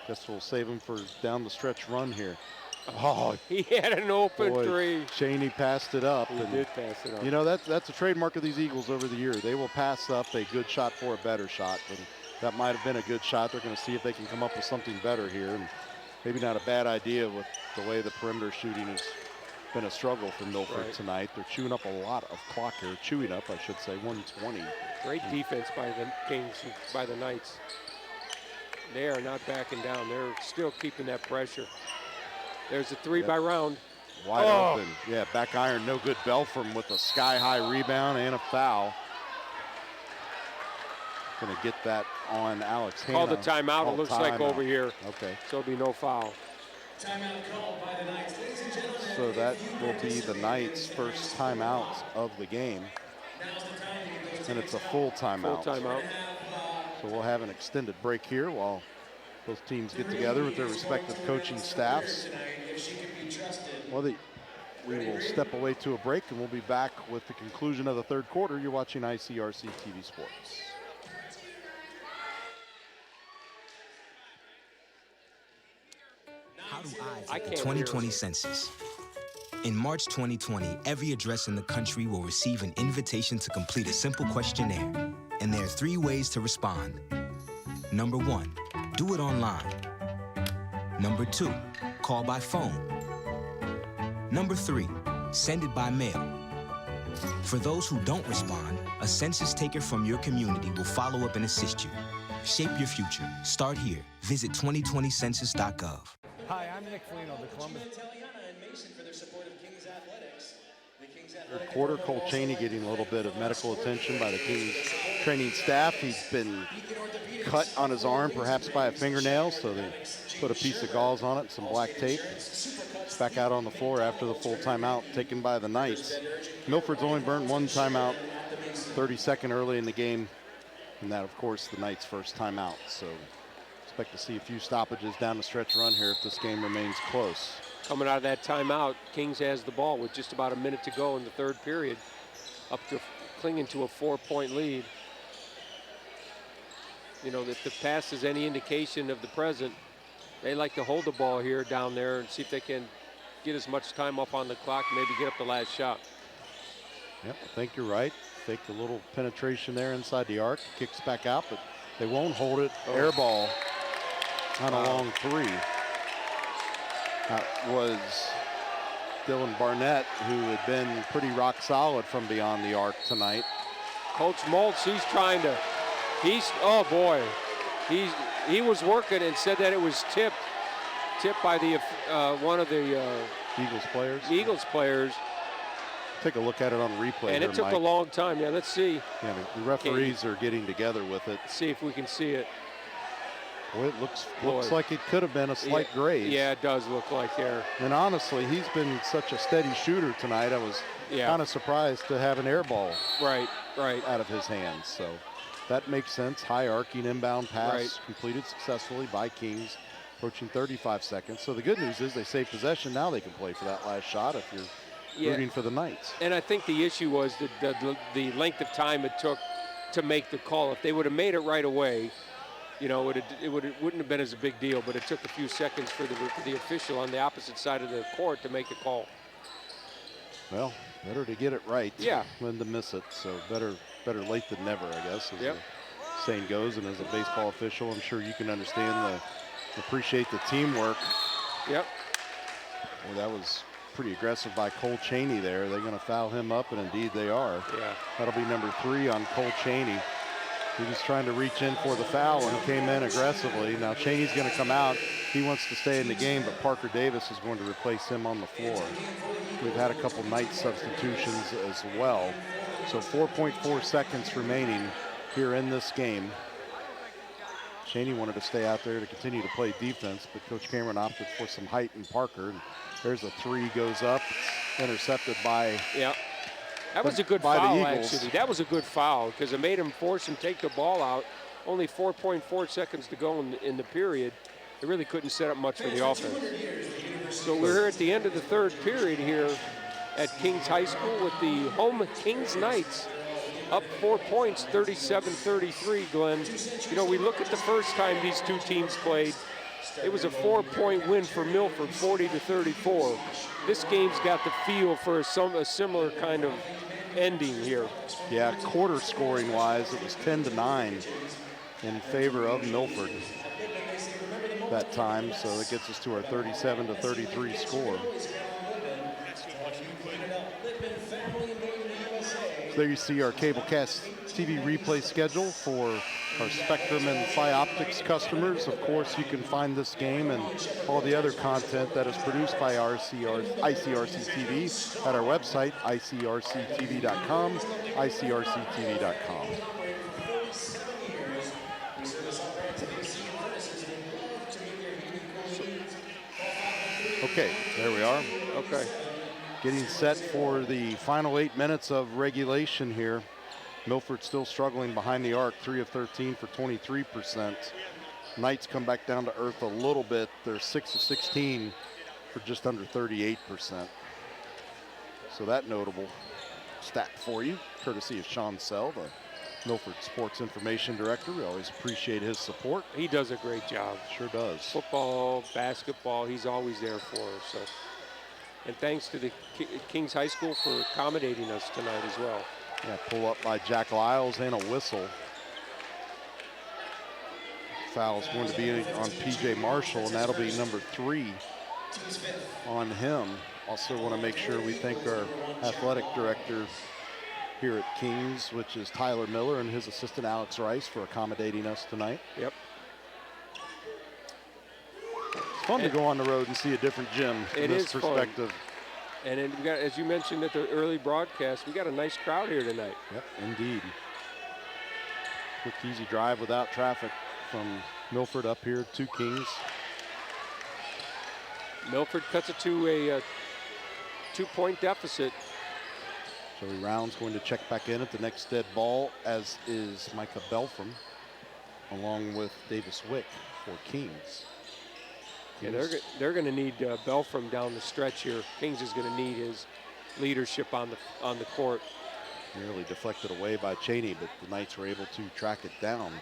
guess we'll save him for down the stretch run here. Oh, he had an open 3. Cheney passed it up. He did pass it up. You know, that's a trademark of these Eagles over the year. They will pass up a good shot for a better shot. And that might have been a good shot. They're going to see if they can come up with something better here. And maybe not a bad idea with the way the perimeter shooting has been a struggle for Milford tonight. They're chewing up a lot of clock here. Chewing up, I should say, 120. Great defense by the Kings, by the Knights. They are not backing down. They're still keeping that pressure. There's a 3 by Round. Wide open. Yeah, back iron, no good. Belfram with a sky-high rebound and a foul. Going to get that on Alex Hanna. Call the timeout. It looks like over here. Okay. So it'll be no foul. Timeout called by the Knights. Ladies and gentlemen. So that will be the Knights' first timeout of the game. And it's a full timeout. Full timeout. So we'll have an extended break here while both teams get together with their respective coaching staffs. Well, we will step away to a break, and we'll be back with the conclusion of the 3rd quarter. You're watching ICRC-TV Sports. How do I take the 2020 census? In March 2020, every address in the country will receive an invitation to complete a simple questionnaire. And there are 3 ways to respond. Number 1, do it online. Number 2, call by phone. Number 3, send it by mail. For those who don't respond, a census taker from your community will follow up and assist you. Shape your future. Start here. Visit 2020census.gov. Hi, I'm Nick Foligno, the Columbus. Third quarter, Cole Cheney getting a little bit of medical attention by the Kings training staff. He's been cut on his arm, perhaps by a fingernail, so they put a piece of gauze on it, some black tape. It's back out on the floor after the full timeout taken by the Knights. Milford's only burned one timeout, 32nd early in the game, and that, of course, the Knights' first timeout. So expect to see a few stoppages down the stretch run here if this game remains close. Coming out of that timeout, Kings has the ball with just about a minute to go in the third period, up to clinging to a 4-point lead. You know, if the past is any indication of the present, they like to hold the ball here down there and see if they can get as much time up on the clock, maybe get up the last shot. Yep, I think you're right. Fake a little penetration there inside the arc, kicks back out, but they won't hold it. Air ball on a long three. That was Dylan Barnett, who had been pretty rock solid from beyond the arc tonight. Coach Maltz, he's trying to, oh boy. He was working and said that it was tipped by the one of the Eagles players. Take a look at it on replay. And it took Mike. A long time. Yeah, let's see. Yeah, the referees are getting together with it. Let's see if we can see it. Boy, it looks like it could have been a slight graze. Yeah, it does look like there. And honestly, he's been such a steady shooter tonight. I was kind of surprised to have an air ball out of his hands. So that makes sense. High arcing inbound pass completed successfully by Kings, approaching 35 seconds. So the good news is they save possession. Now they can play for that last shot if you're rooting for the Knights. And I think the issue was the length of time it took to make the call. If they would have made it right away, you know, wouldn't have been as a big deal, but it took a few seconds for the official on the opposite side of the court to make the call. Well, better to get it right than to miss it. So better late than never, I guess, as the saying goes. And as a baseball official, I'm sure you can appreciate the teamwork. Yep. Well, that was pretty aggressive by Cole Cheney there. They're going to foul him up, and indeed they are. Yeah. That'll be number 3 on Cole Cheney. He was trying to reach in for the foul and came in aggressively. Now Cheney's going to come out. He wants to stay in the game, but Parker Davis is going to replace him on the floor. We've had a couple night substitutions as well. So 4.4 seconds remaining here in this game. Cheney wanted to stay out there to continue to play defense, but Coach Cameron opted for some height in Parker. And there's a 3 goes up. It's intercepted by that was a good foul, actually. That was a good foul because it made him force him take the ball out. Only 4.4 seconds to go in the period. They really couldn't set up much for the offense. So we're here at the end of the third period here at Kings High School with the home Kings Knights up 4 points, 37-33, Glenn. You know, we look at the first time these two teams played. It was a 4-point win for Milford, 40-34. This game's got the feel for a similar kind of ending here. Yeah, quarter scoring wise, it was 10-9 in favor of Milford that time. So that gets us to our 37-33 score. So there you see our Cablecast TV replay schedule for our Spectrum and Optics customers. Of course, you can find this game and all the other content that is produced by ICRC-TV at our website, ICRC-TV.com, ICRC-TV.com. Okay, there we are. Okay. Getting set for the final 8 minutes of regulation here. Milford still struggling behind the arc, 3 of 13 for 23%. Knights come back down to earth a little bit. They're 6 of 16 for just under 38%. So that notable stat for you, courtesy of Sean Sell, the Milford Sports Information Director. We always appreciate his support. He does a great job. Sure does. Football, basketball, he's always there for us. So. And thanks to the Kings High School for accommodating us tonight as well. Yeah, pull up by Jack Lyles and a whistle. Foul's going to be on P.J. Marshall, and that'll be number 3 on him. Also want to make sure we thank our athletic director, here at Kings, which is Tyler Miller and his assistant Alex Rice for accommodating us tonight. Yep. It's fun to go on the road and see a different gym from this perspective. Fun. And then we got, as you mentioned at the early broadcast, we got a nice crowd here tonight. Yep, indeed. Quick, easy drive without traffic from Milford up here to Kings. Milford cuts it to a 2-point deficit. Joey Round's going to check back in at the next dead ball, as is Micah Belfram, along with Davis Wick for Kings. Yeah, they're going to need Belfram down the stretch here. Kings is going to need his leadership on the court. Nearly deflected away by Cheney, but the Knights were able to track it down.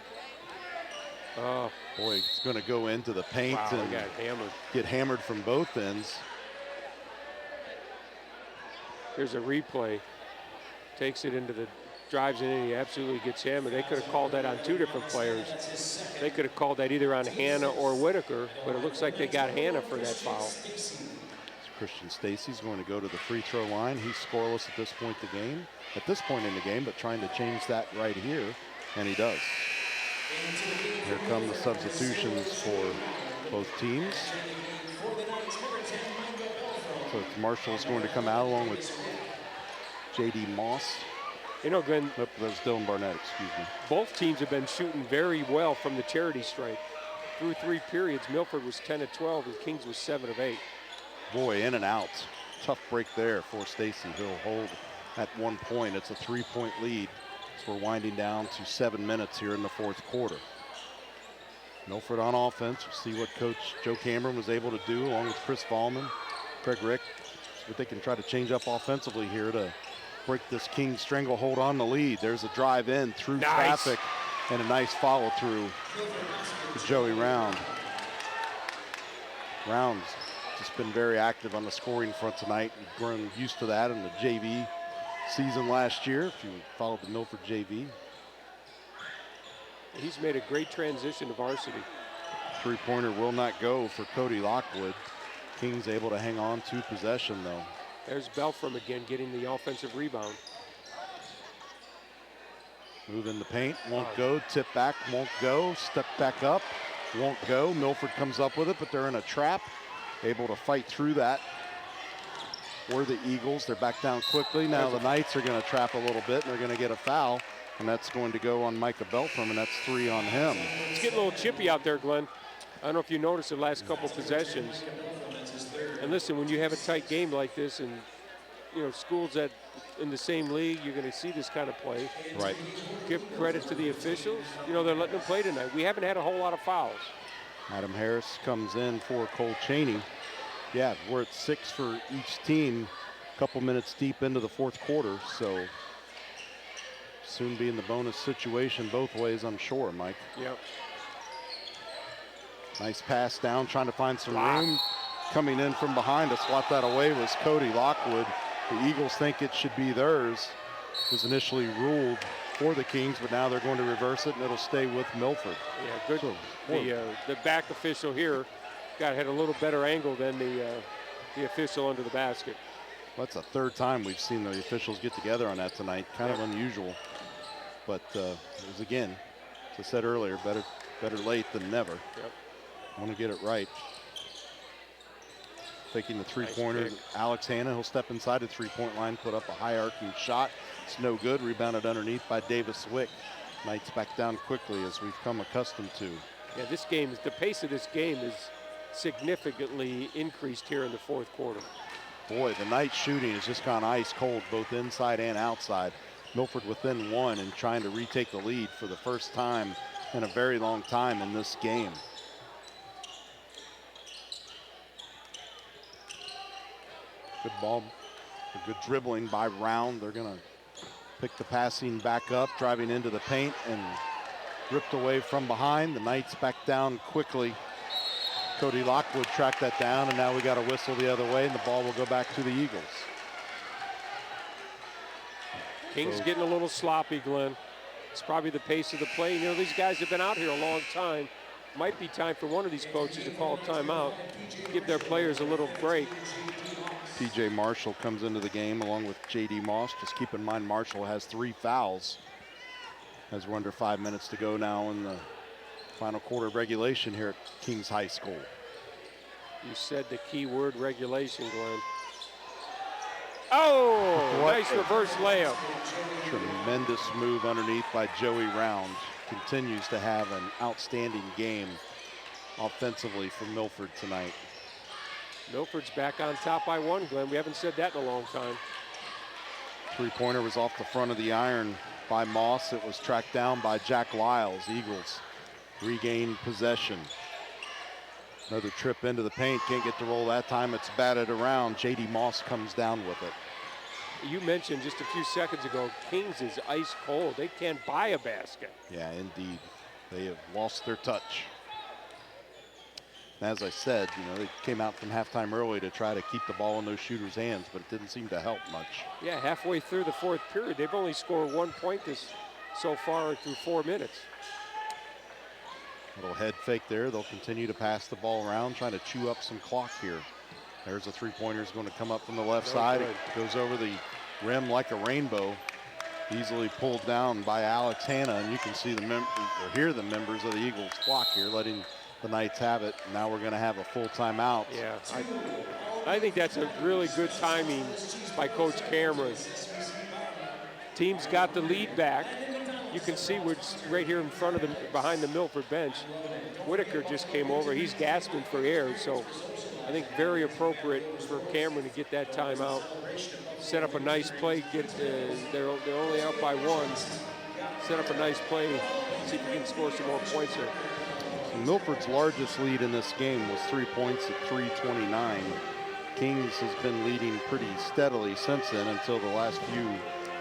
Oh, boy, it's going to go into the paint and got hammered. Get hammered from both ends. Here's a replay. Takes it into the, drives it in, he absolutely gets hammered. They could have called that on 2 different players. They could have called that either on Hannah or Whitaker, but it looks like they got Hannah for that foul. Christian Stacy's going to go to the free throw line. He's scoreless at this point in the game, but trying to change that right here, and he does. Here come the substitutions for both teams. So Marshall's going to come out along with J.D. Moss. You know, Glenn, that was Dylan Barnett, excuse me. Both teams have been shooting very well from the charity stripe. Through 3 periods, Milford was 10 of 12 and Kings was 7 of 8. Boy, in and out. Tough break there for Stacy. He'll hold at 1 point. It's a 3-point lead. So we're winding down to 7 minutes here in the 4th quarter. Milford on offense. We'll see what Coach Joe Cameron was able to do along with Chris Vollman, Craig Rick. See what they can try to change up offensively here to break this Kings stranglehold on the lead. There's a drive in through traffic and a nice follow through to Joey Round. Round's just been very active on the scoring front tonight. We've grown used to that in the JV season last year, if you followed the Milford JV. He's made a great transition to varsity. 3-pointer will not go for Cody Lockwood. Kings able to hang on to possession though. There's Belfram again getting the offensive rebound. Move in the paint, won't go, tip back, won't go, step back up, won't go. Milford comes up with it, but they're in a trap. Able to fight through that. Were the Eagles, they're back down quickly. Now the Knights are gonna trap a little bit and they're gonna get a foul, and that's going to go on Micah Belfram, and that's 3 on him. It's getting a little chippy out there, Glenn. I don't know if you noticed the last couple possessions. And listen, when you have a tight game like this, and you know schools that in the same league, you're going to see this kind of play. Right. Give credit to the officials. You know, they're letting them play tonight. We haven't had a whole lot of fouls. Adam Harris comes in for Cole Cheney. Yeah, we're at 6 for each team. A couple minutes deep into the 4th quarter, so soon be in the bonus situation both ways, I'm sure, Mike. Yep. Nice pass down, trying to find some room. Coming in from behind to swat that away was Cody Lockwood. The Eagles think it should be theirs. It was initially ruled for the Kings, but now they're going to reverse it, and it'll stay with Milford. Yeah, good. So, the back official here had a little better angle than the official under the basket. Well, that's the 3rd time we've seen the officials get together on that tonight. Kind of unusual, but it was, again, as I said earlier, better late than never. Yep. Want to get it right. Taking the 3-pointer, nice. Alex Hannah, he'll step inside the 3-point line, put up a high arcing shot. It's no good, rebounded underneath by Davis Wick. Knights back down quickly, as we've come accustomed to. Yeah, the pace of this game is significantly increased here in the 4th quarter. Boy, the Knights shooting has just gone ice cold, both inside and outside. Milford within 1 and trying to retake the lead for the first time in a very long time in this game. Good ball, good dribbling by Round. They're gonna pick the passing back up, driving into the paint and ripped away from behind. The Knights back down quickly. Cody Lockwood tracked that down, and now we got a whistle the other way, and the ball will go back to the Eagles. Kings getting a little sloppy, Glenn. It's probably the pace of the play. You know, these guys have been out here a long time. might be time for one of these coaches to call a timeout, give their players a little break. P.J. Marshall comes into the game along with J.D. Moss. Just keep in mind Marshall has 3 fouls as we're under 5 minutes to go now in the final quarter of regulation here at Kings High School. You said the key word, regulation, Glenn. Oh, nice reverse layup. Tremendous move underneath by Joey Round. Continues to have an outstanding game offensively for Milford tonight. Milford's back on top by 1, Glenn. We haven't said that in a long time. 3-pointer was off the front of the iron by Moss. It was tracked down by Jack Lyles. Eagles regain possession. Another trip into the paint, can't get the roll that time. It's batted around. J.D. Moss comes down with it. You mentioned just a few seconds ago, Kings is ice cold. They can't buy a basket. Yeah, indeed. They have lost their touch. As I said, you know, they came out from halftime early to try to keep the ball in those shooters' hands, but it didn't seem to help much. Yeah, halfway through the 4th period, they've only scored 1 point so far through 4 minutes. Little head fake there. They'll continue to pass the ball around, trying to chew up some clock here. There's a 3-pointer is going to come up from the left side. It goes over the rim like a rainbow. Easily pulled down by Alex Hanna, and you can see or hear the members of the Eagles flock here, letting the Knights have it. Now we're going to have a full timeout. Yeah, I think that's a really good timing by Coach Cameron. Team's got the lead back. You can see what's right here in front of them, behind the Milford bench. Whitaker just came over. He's gasping for air, so I think very appropriate for Cameron to get that timeout. Set up a nice play. They're only out by 1. Set up a nice play. See if we can score some more points here. So Milford's largest lead in this game was 3 points at 3:29. Kings has been leading pretty steadily since then until the last few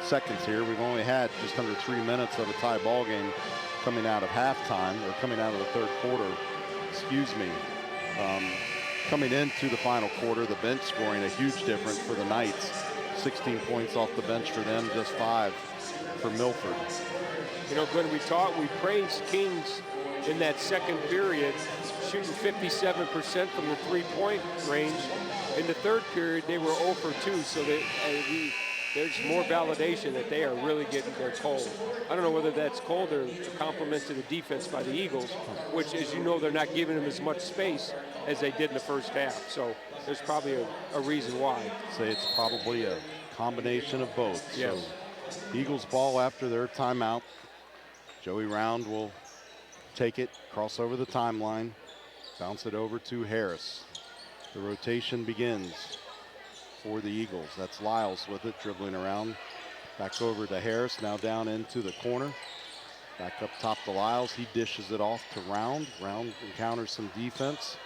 seconds here. We've only had just under 3 minutes of a tie ball game coming out of halftime, or coming out of the 3rd quarter, excuse me. Coming into the final quarter, the bench scoring a huge difference for the Knights. 16 points off the bench for them, just 5 for Milford. You know, Glenn, we praised Kings in that 2nd period, shooting 57% from the 3-point range. In the 3rd period, they were 0 for 2, so there's more validation that they are really getting their cold. I don't know whether that's cold or a compliment to the defense by the Eagles, which, as you know, they're not giving them as much space as they did in the first half. So there's probably a reason why. Say it's probably a combination of both. Yes. So Eagles ball after their timeout. Joey Round will take it, cross over the timeline, bounce it over to Harris. The rotation begins for the Eagles. That's Lyles with it, dribbling around. Back over to Harris, now down into the corner. Back up top to Lyles. He dishes it off to Round. Round encounters some defense.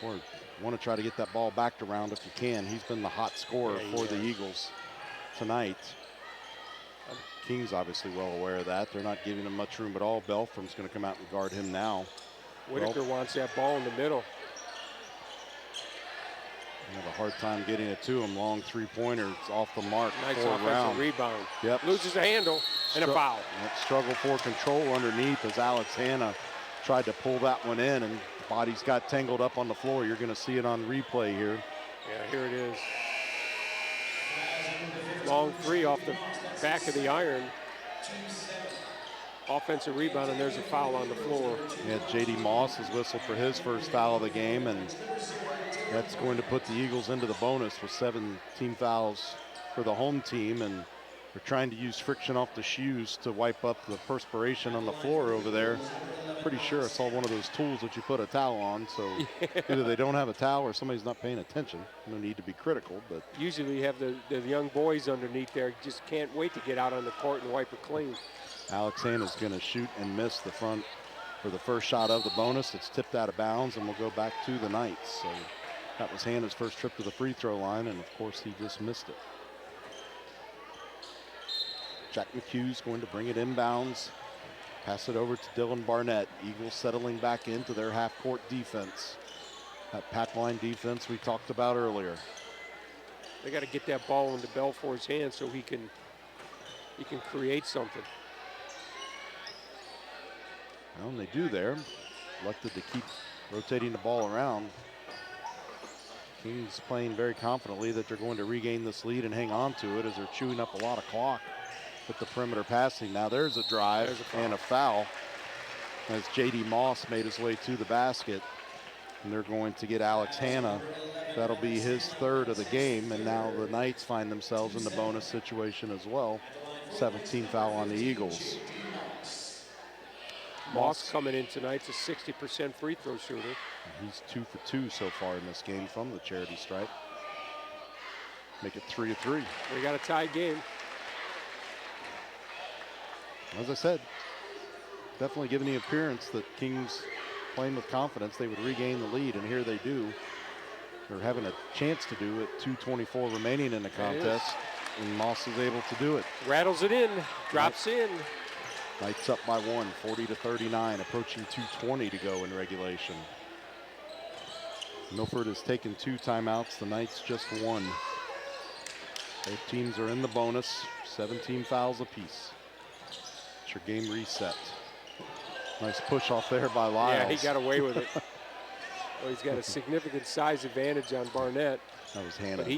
Or want to try to get that ball back to Round if you can. He's been the hot scorer for the Eagles tonight. Kings obviously well aware of that. They're not giving him much room at all. Belfram's going to come out and guard him now. Whitaker wants that ball in the middle. Have a hard time getting it to him. Long 3-pointer. It's off the mark. Nice for offensive Round. rebound. Yep. Loses a handle and a foul. Struggle for control underneath as Alex Hanna tried to pull that one in, and the bodies got tangled up on the floor. You're going to see it on replay here. Yeah, here it is. Long 3 off the back of the iron. Offensive rebound, and there's a foul on the floor. Yeah, J.D. Moss has whistled for his first foul of the game, and that's going to put the Eagles into the bonus with 7 team fouls for the home team, and they're trying to use friction off the shoes to wipe up the perspiration on the floor over there. Pretty sure I saw one of those tools that you put a towel on, so either they don't have a towel or somebody's not paying attention. No need to be critical, but usually you have the young boys underneath there, just can't wait to get out on the court and wipe it clean. Alex Hanna's going to shoot and miss the front for the first shot of the bonus. It's tipped out of bounds and will go back to the Knights. So that was Hanna's first trip to the free throw line, and of course he just missed it. Jack McHugh's going to bring it inbounds, pass it over to Dylan Barnett. Eagles settling back into their half-court defense. That pack line defense we talked about earlier. They got to get that ball into Belfour's hands so he can create something. Well, and they do there. elected to keep rotating the ball around. Kings playing very confidently that they're going to regain this lead and hang on to it as they're chewing up a lot of clock with the perimeter passing. Now there's a drive and a foul as J.D. Moss made his way to the basket. And they're going to get Alex Hanna. That'll be his third of the game. And now the Knights find themselves in the bonus situation as well. 17 foul on the Eagles. Moss coming in tonight's a 60% free throw shooter. He's 2 for 2 so far in this game from the charity stripe. Make it 3 to 3. We got a tied game. As I said, definitely giving the appearance that Kings playing with confidence, they would regain the lead, and here they do. They're having a chance to do it. 2:24 remaining in the contest, and Moss is able to do it. Rattles it in, drops in. Knights up by 1, 40 to 39, approaching 2:20 to go in regulation. Milford has taken 2 timeouts, the Knights just 1. Both teams are in the bonus, 17 fouls apiece. It's your game reset. Nice push off there by Lyles. Yeah, he got away with it. Well, he's got a significant size advantage on Barnett. That was Hanna. But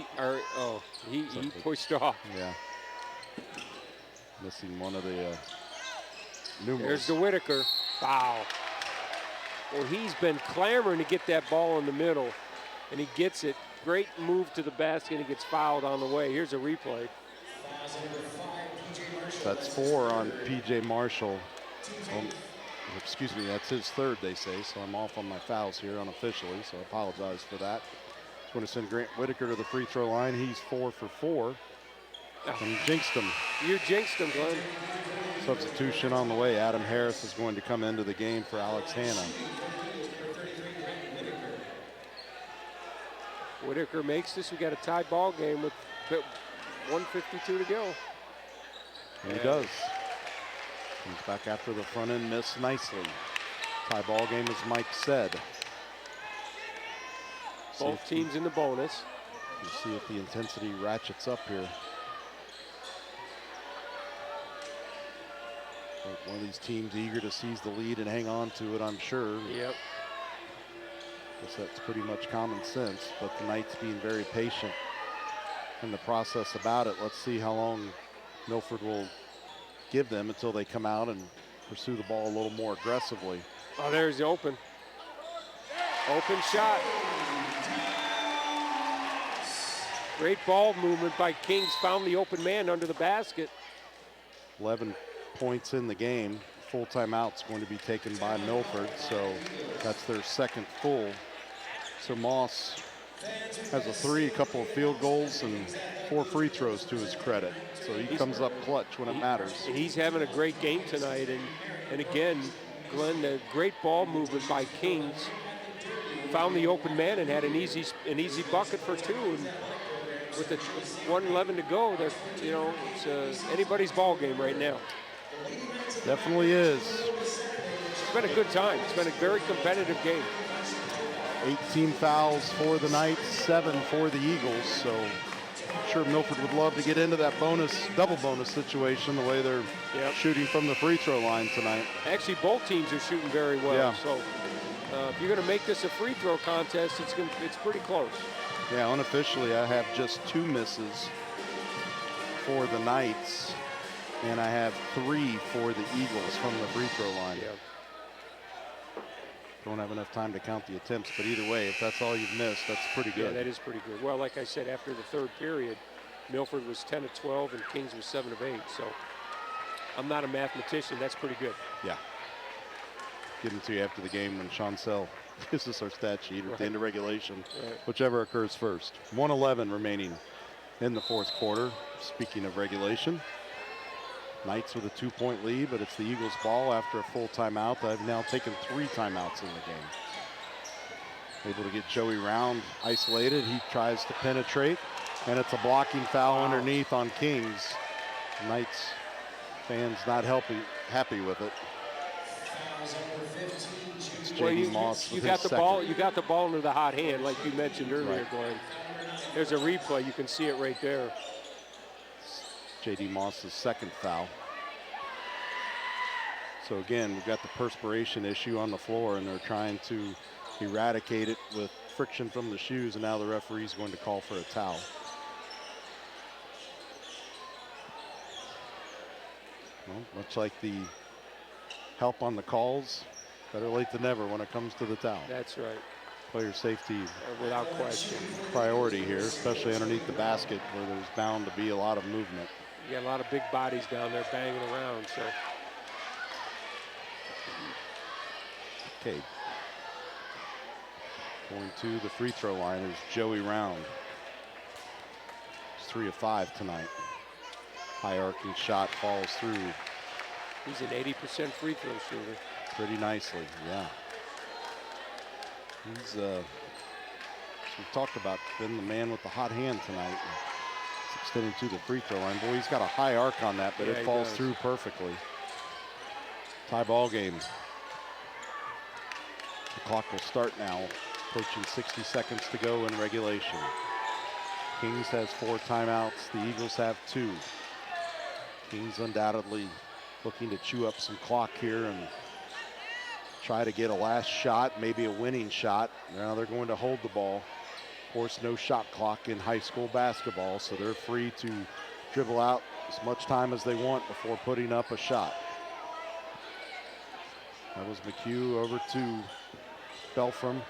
he pushed off. Yeah. Missing one of the numerals. There's the Whitaker. Foul. Well, he's been clamoring to get that ball in the middle, and he gets it. Great move to the basket, and he gets fouled on the way. Here's a replay. That's 4 on P.J. Marshall. Excuse me, that's his third, they say, so I'm off on my fouls here unofficially, so I apologize for that. Just going to send Grant Whitaker to the free throw line. He's 4 for 4. And jinxed him. You jinxed him, Glenn. Substitution on the way. Adam Harris is going to come into the game for Alex Hanna. Whitaker makes this. We got a tied ball game with 1:52 to go. And he does. Comes back after the front end miss nicely. Tie ball game, as Mike said. Both teams in the bonus. You see if the intensity ratchets up here. One of these teams eager to seize the lead and hang on to it, I'm sure. Yep. Guess that's pretty much common sense, but the Knights being very patient in the process about it. Let's see how long Milford will give them until they come out and pursue the ball a little more aggressively. Oh, there's the open shot. Great ball movement by Kings. Found the open man under the basket. 11 points in the game. Full timeout's going to be taken by Milford, so that's their second full. So Moss has a 3, a couple of field goals, and 4 free throws to his credit. So he comes up clutch when it matters. He's having a great game tonight, and again, Glenn, the great ball movement by Kings. Found the open man and had an easy bucket for 2. And with the 1:11 to go, it's anybody's ball game right now. Definitely is. It's been a good time. It's been a very competitive game. 18 fouls for the Knights, 7 for the Eagles. So I'm sure Milford would love to get into that double bonus situation the way they're shooting from the free throw line tonight. Actually, both teams are shooting very well. Yeah. So if you're going to make this a free throw contest, it's pretty close. Yeah, unofficially, I have just 2 misses for the Knights, and I have 3 for the Eagles from the free throw line. Yeah. Don't have enough time to count the attempts, but either way, if that's all you've missed, that's pretty good. Yeah, that is pretty good. Well, like I said, after the third period, Milford was 10 of 12 and Kings was 7 of 8. So I'm not a mathematician. That's pretty good. Yeah. Getting to you after the game when Chancel gives us our stat sheet at the end of regulation, whichever occurs first. 1:11 remaining in the fourth quarter. Speaking of regulation, Knights with a 2-point lead, but it's the Eagles' ball after a full timeout. I've now taken 3 timeouts in the game. Able to get Joey Round isolated. He tries to penetrate, and it's a blocking foul underneath on Kings. Knights fans not happy with it. It's J.D. Moss you with got his the ball. second. You got the ball into the hot hand, like you mentioned earlier, Right. Glenn. There's a replay. You can see it right there. J.D. Moss's second foul. So again, we've got the perspiration issue on the floor, and they're trying to eradicate it with friction from the shoes, and now the referee's going to call for a towel. Well, much like the help on the calls, better late than never when it comes to the towel. That's right. Player safety without question. Priority here, especially underneath the basket where there's bound to be a lot of movement. You got a lot of big bodies down there banging around, so. Okay. Going to the free throw line is Joey Round. He's 3 of 5 tonight. High arcing shot falls through. He's an 80% free throw shooter. Pretty nicely, yeah. He's, as we've talked about, been the man with the hot hand tonight. He's extending to the free throw line. Boy, he's got a high arc on that, but it falls through perfectly. Tie ball game. The clock will start now, approaching 60 seconds to go in regulation. Kings has 4 timeouts. The Eagles have 2. Kings undoubtedly looking to chew up some clock here and try to get a last shot, maybe a winning shot. Now they're going to hold the ball. Of course, no shot clock in high school basketball, so they're free to dribble out as much time as they want before putting up a shot. That was McHugh over to Belfram.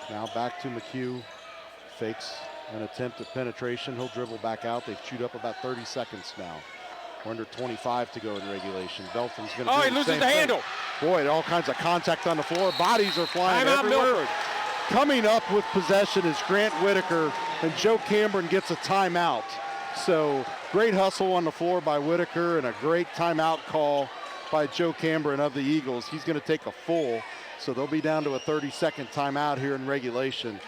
Now back to McHugh. Fakes an attempt at penetration. He'll dribble back out. They've chewed up about 30 seconds now. We're under 25 to go in regulation. Belfram's going to he loses the handle. Boy, all kinds of contact on the floor. Bodies are flying everywhere. Milford. Coming up with possession is Grant Whitaker, and Joe Cameron gets a timeout. So great hustle on the floor by Whitaker and a great timeout call by Joe Cameron of the Eagles. He's going to take a full, so they'll be down to a 30-second timeout here in regulation.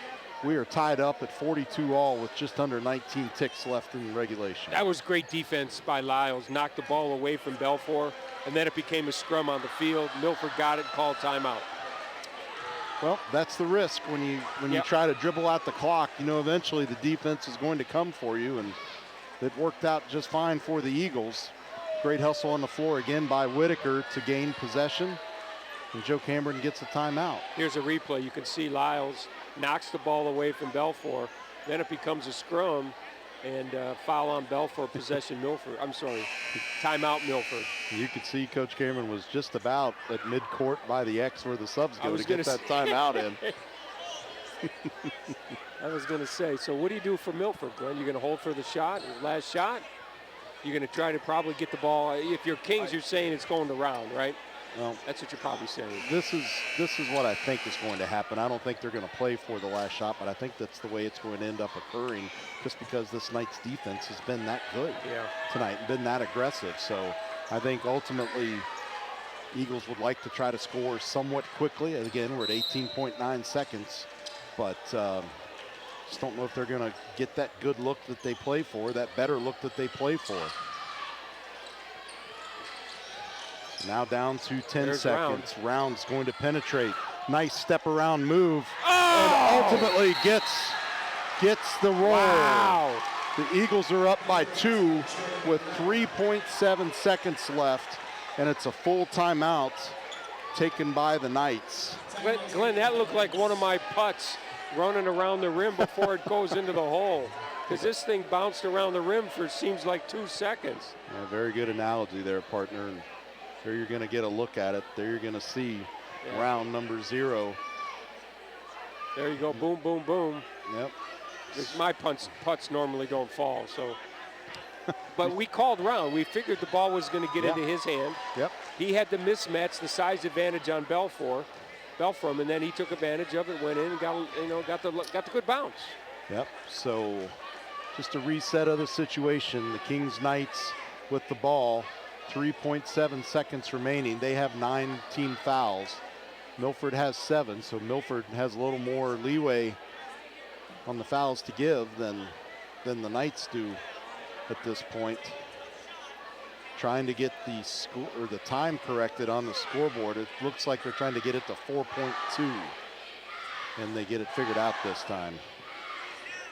We are tied up at 42 all with just under 19 ticks left in regulation. That was great defense by Lyles. Knocked the ball away from Belfour, and then it became a scrum on the field. Milford got it, called timeout. Well, that's the risk when you try to dribble out the clock. You know, eventually the defense is going to come for you, and it worked out just fine for the Eagles. Great hustle on the floor again by Whitaker to gain possession, and Joe Cameron gets a timeout. Here's a replay. You can see Lyles knocks the ball away from Belfour. Then it becomes a scrum, and foul on Belfour, possession Milford. I'm sorry, timeout Milford. You could see Coach Cameron was just about at midcourt by the X where the subs go to get that timeout in. I was going to say, so what do you do for Milford, Glenn? You're going to hold for the shot, last shot? You're going to try to probably get the ball. If you're Kings, you're saying it's going to round, right? Well, that's what you're probably saying. This is what I think is going to happen. I don't think they're going to play for the last shot, but I think that's the way it's going to end up occurring, just because this night's defense has been that good tonight and been that aggressive. So I think ultimately Eagles would like to try to score somewhat quickly. Again, we're at 18.9 seconds, but just don't know if they're going to get that good look that they play for, that better look that they play for. Now down to 10 seconds. Round's going to penetrate. Nice step around move. And ultimately gets the roll. Wow. The Eagles are up by 2 with 3.7 seconds left, and it's a full timeout taken by the Knights. Glenn, that looked like one of my putts running around the rim before it goes into the hole, because this thing bounced around the rim for seems like 2 seconds. Yeah, very good analogy there, partner. And there you're going to get a look at it. There you're going to see round number 0. There you go, boom, boom, boom. Yep. My putts normally don't fall, so. But we called round. We figured the ball was going to get into his hand. Yep. He had the mismatch, the size advantage on Belfram, and then he took advantage of it, went in and got the good bounce. Yep. So just a reset of the situation. The Kings Knights with the ball. 3.7 seconds remaining. They have 9 team fouls. Milford has 7, so Milford has a little more leeway on the fouls to give than the Knights do at this point. Trying to get the time corrected on the scoreboard. It looks like they're trying to get it to 4.2, and they get it figured out this time.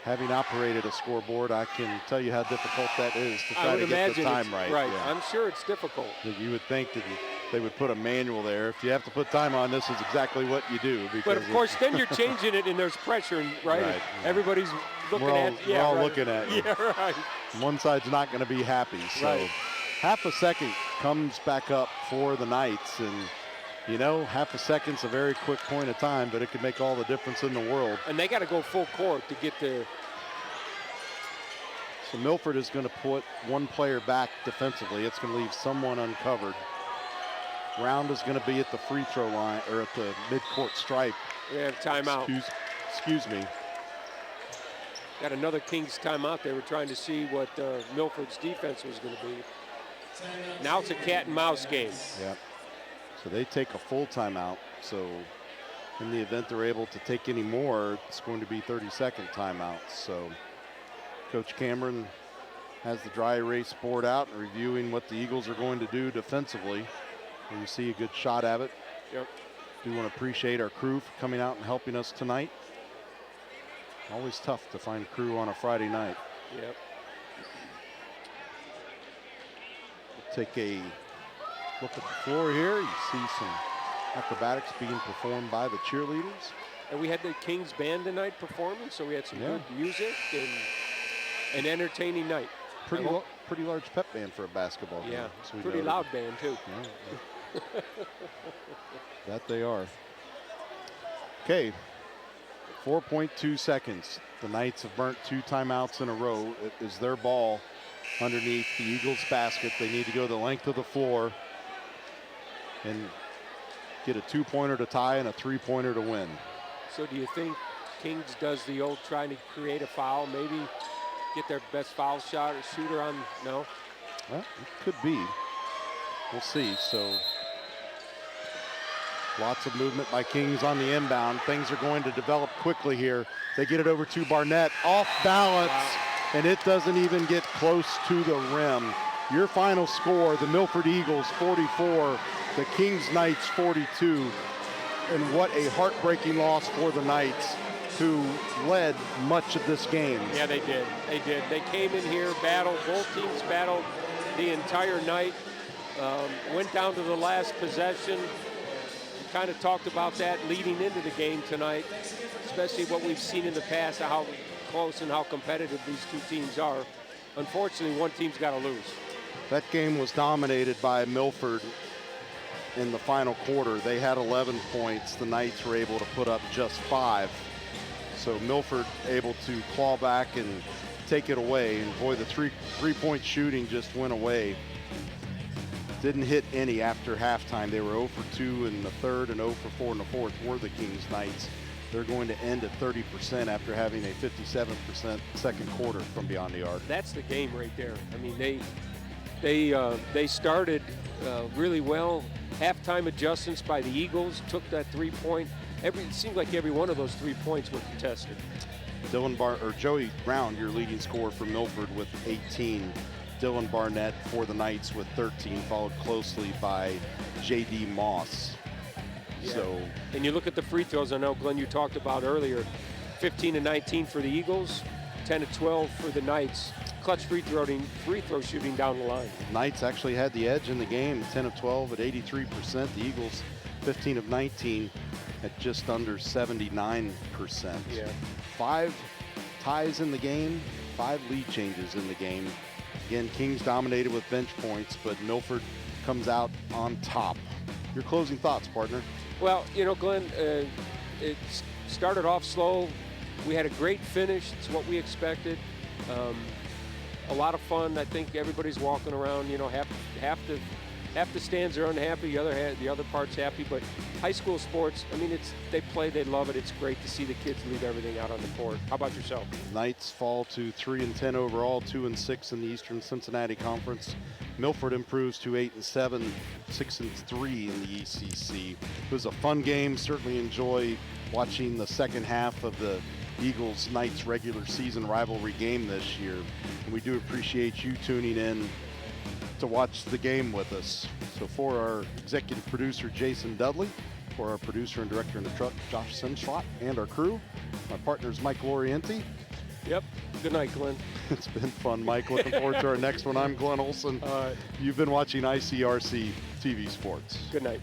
Having operated a scoreboard, I can tell you how difficult that is to try to get the time right. Right, yeah. I'm sure it's difficult. You would think that they would put a manual there. If you have to put time on, this is exactly what you do. But of course, then you're changing it, and there's pressure, right? Right. Everybody's looking We're all right. looking at you. Yeah, right. One side's not going to be happy. So Right. half a second comes back up for the Knights. And, you know, half a second's a very quick point of time, but it could make all the difference in the world. And they got to go full court to get the. So Milford is going to put one player back defensively. It's going to leave someone uncovered. Round is going to be at the free throw line, or at the midcourt stripe. We have timeout. Excuse me. Got another Kings timeout. They were trying to see what Milford's defense was going to be. Now it's a cat and mouse game. Yep. So they take a full timeout. So in the event they're able to take any more, it's going to be 30-second timeouts. So Coach Cameron has the dry erase board out and reviewing what the Eagles are going to do defensively. And you see a good shot at it. Yep. Do want to appreciate our crew for coming out and helping us tonight. Always tough to find crew on a Friday night. Yep. Take a look at the floor here. You see some acrobatics being performed by the cheerleaders. And we had the Kings band tonight performing, so we had some good music and an entertaining night. Pretty large pep band for a basketball game. Yeah, so pretty loud band too. Yeah. That they are. Okay, 4.2 seconds. The Knights have burnt 2 timeouts in a row. It is their ball underneath the Eagles basket. They need to go the length of the floor and get a 2-pointer to tie and a 3-pointer to win. So do you think Kings does the old trying to create a foul, maybe get their best foul shot or shooter on? No? Well, it could be. We'll see. So lots of movement by Kings on the inbound. Things are going to develop quickly here. They get it over to Barnett, off balance, and it doesn't even get close to the rim. Your final score, the Milford Eagles 44, the Kings Knights 42. And what a heartbreaking loss for the Knights, who led much of this game. Yeah, they did. They did. They came in here, battled. Both teams battled the entire night. Went down to the last possession. Kind of talked about that leading into the game tonight, especially what we've seen in the past, how close and how competitive these two teams are. Unfortunately, one team's got to lose. That game was dominated by Milford in the final quarter. They had 11 points. The Knights were able to put up just 5. So Milford able to claw back and take it away. And boy, the three-point shooting just went away. Didn't hit any after halftime. They were 0 for 2 in the third and 0 for 4 in the fourth were the Kings Knights. They're going to end at 30% after having a 57% second quarter from beyond the arc. That's the game right there. I mean, they started really well. Halftime adjustments by the Eagles took that 3-point. It seemed like every one of those 3 points were contested. Joey Brown, your leading scorer for Milford with 18. Dylan Barnett for the Knights with 13, followed closely by J.D. Moss. Yeah. So, and you look at the free throws. I know, Glenn, you talked about earlier. 15 and 19 for the Eagles, 10 and 12 for the Knights. Clutch free throw shooting down the line. Knights actually had the edge in the game, 10 of 12 at 83%. The Eagles 15 of 19 at just under 79%. Yeah. 5 ties in the game, 5 lead changes in the game. Again, Kings dominated with bench points, but Milford comes out on top. Your closing thoughts, partner? Well, you know, Glenn, it started off slow. We had a great finish. It's what we expected. A lot of fun. I think everybody's walking around, you know, half the stands are unhappy, the other part's happy. But high school sports, I mean, they play, they love it. It's great to see the kids leave everything out on the court. How about yourself? Knights fall to 3-10 overall, 2-6 in the Eastern Cincinnati Conference. Milford improves to 8-7, 6-3 in the ECC. It was a fun game. Certainly enjoy watching the second half of the Eagles-Knights regular season rivalry game this year. And we do appreciate you tuning in to watch the game with us. So for our executive producer, Jason Dudley, for our producer and director in the truck, Josh Simschlott, and our crew, my partner is Mike Lorienti. Yep. Good night, Glenn. It's been fun, Mike. Looking forward to our next one. I'm Glenn Olson. You've been watching ICRC-TV Sports. Good night.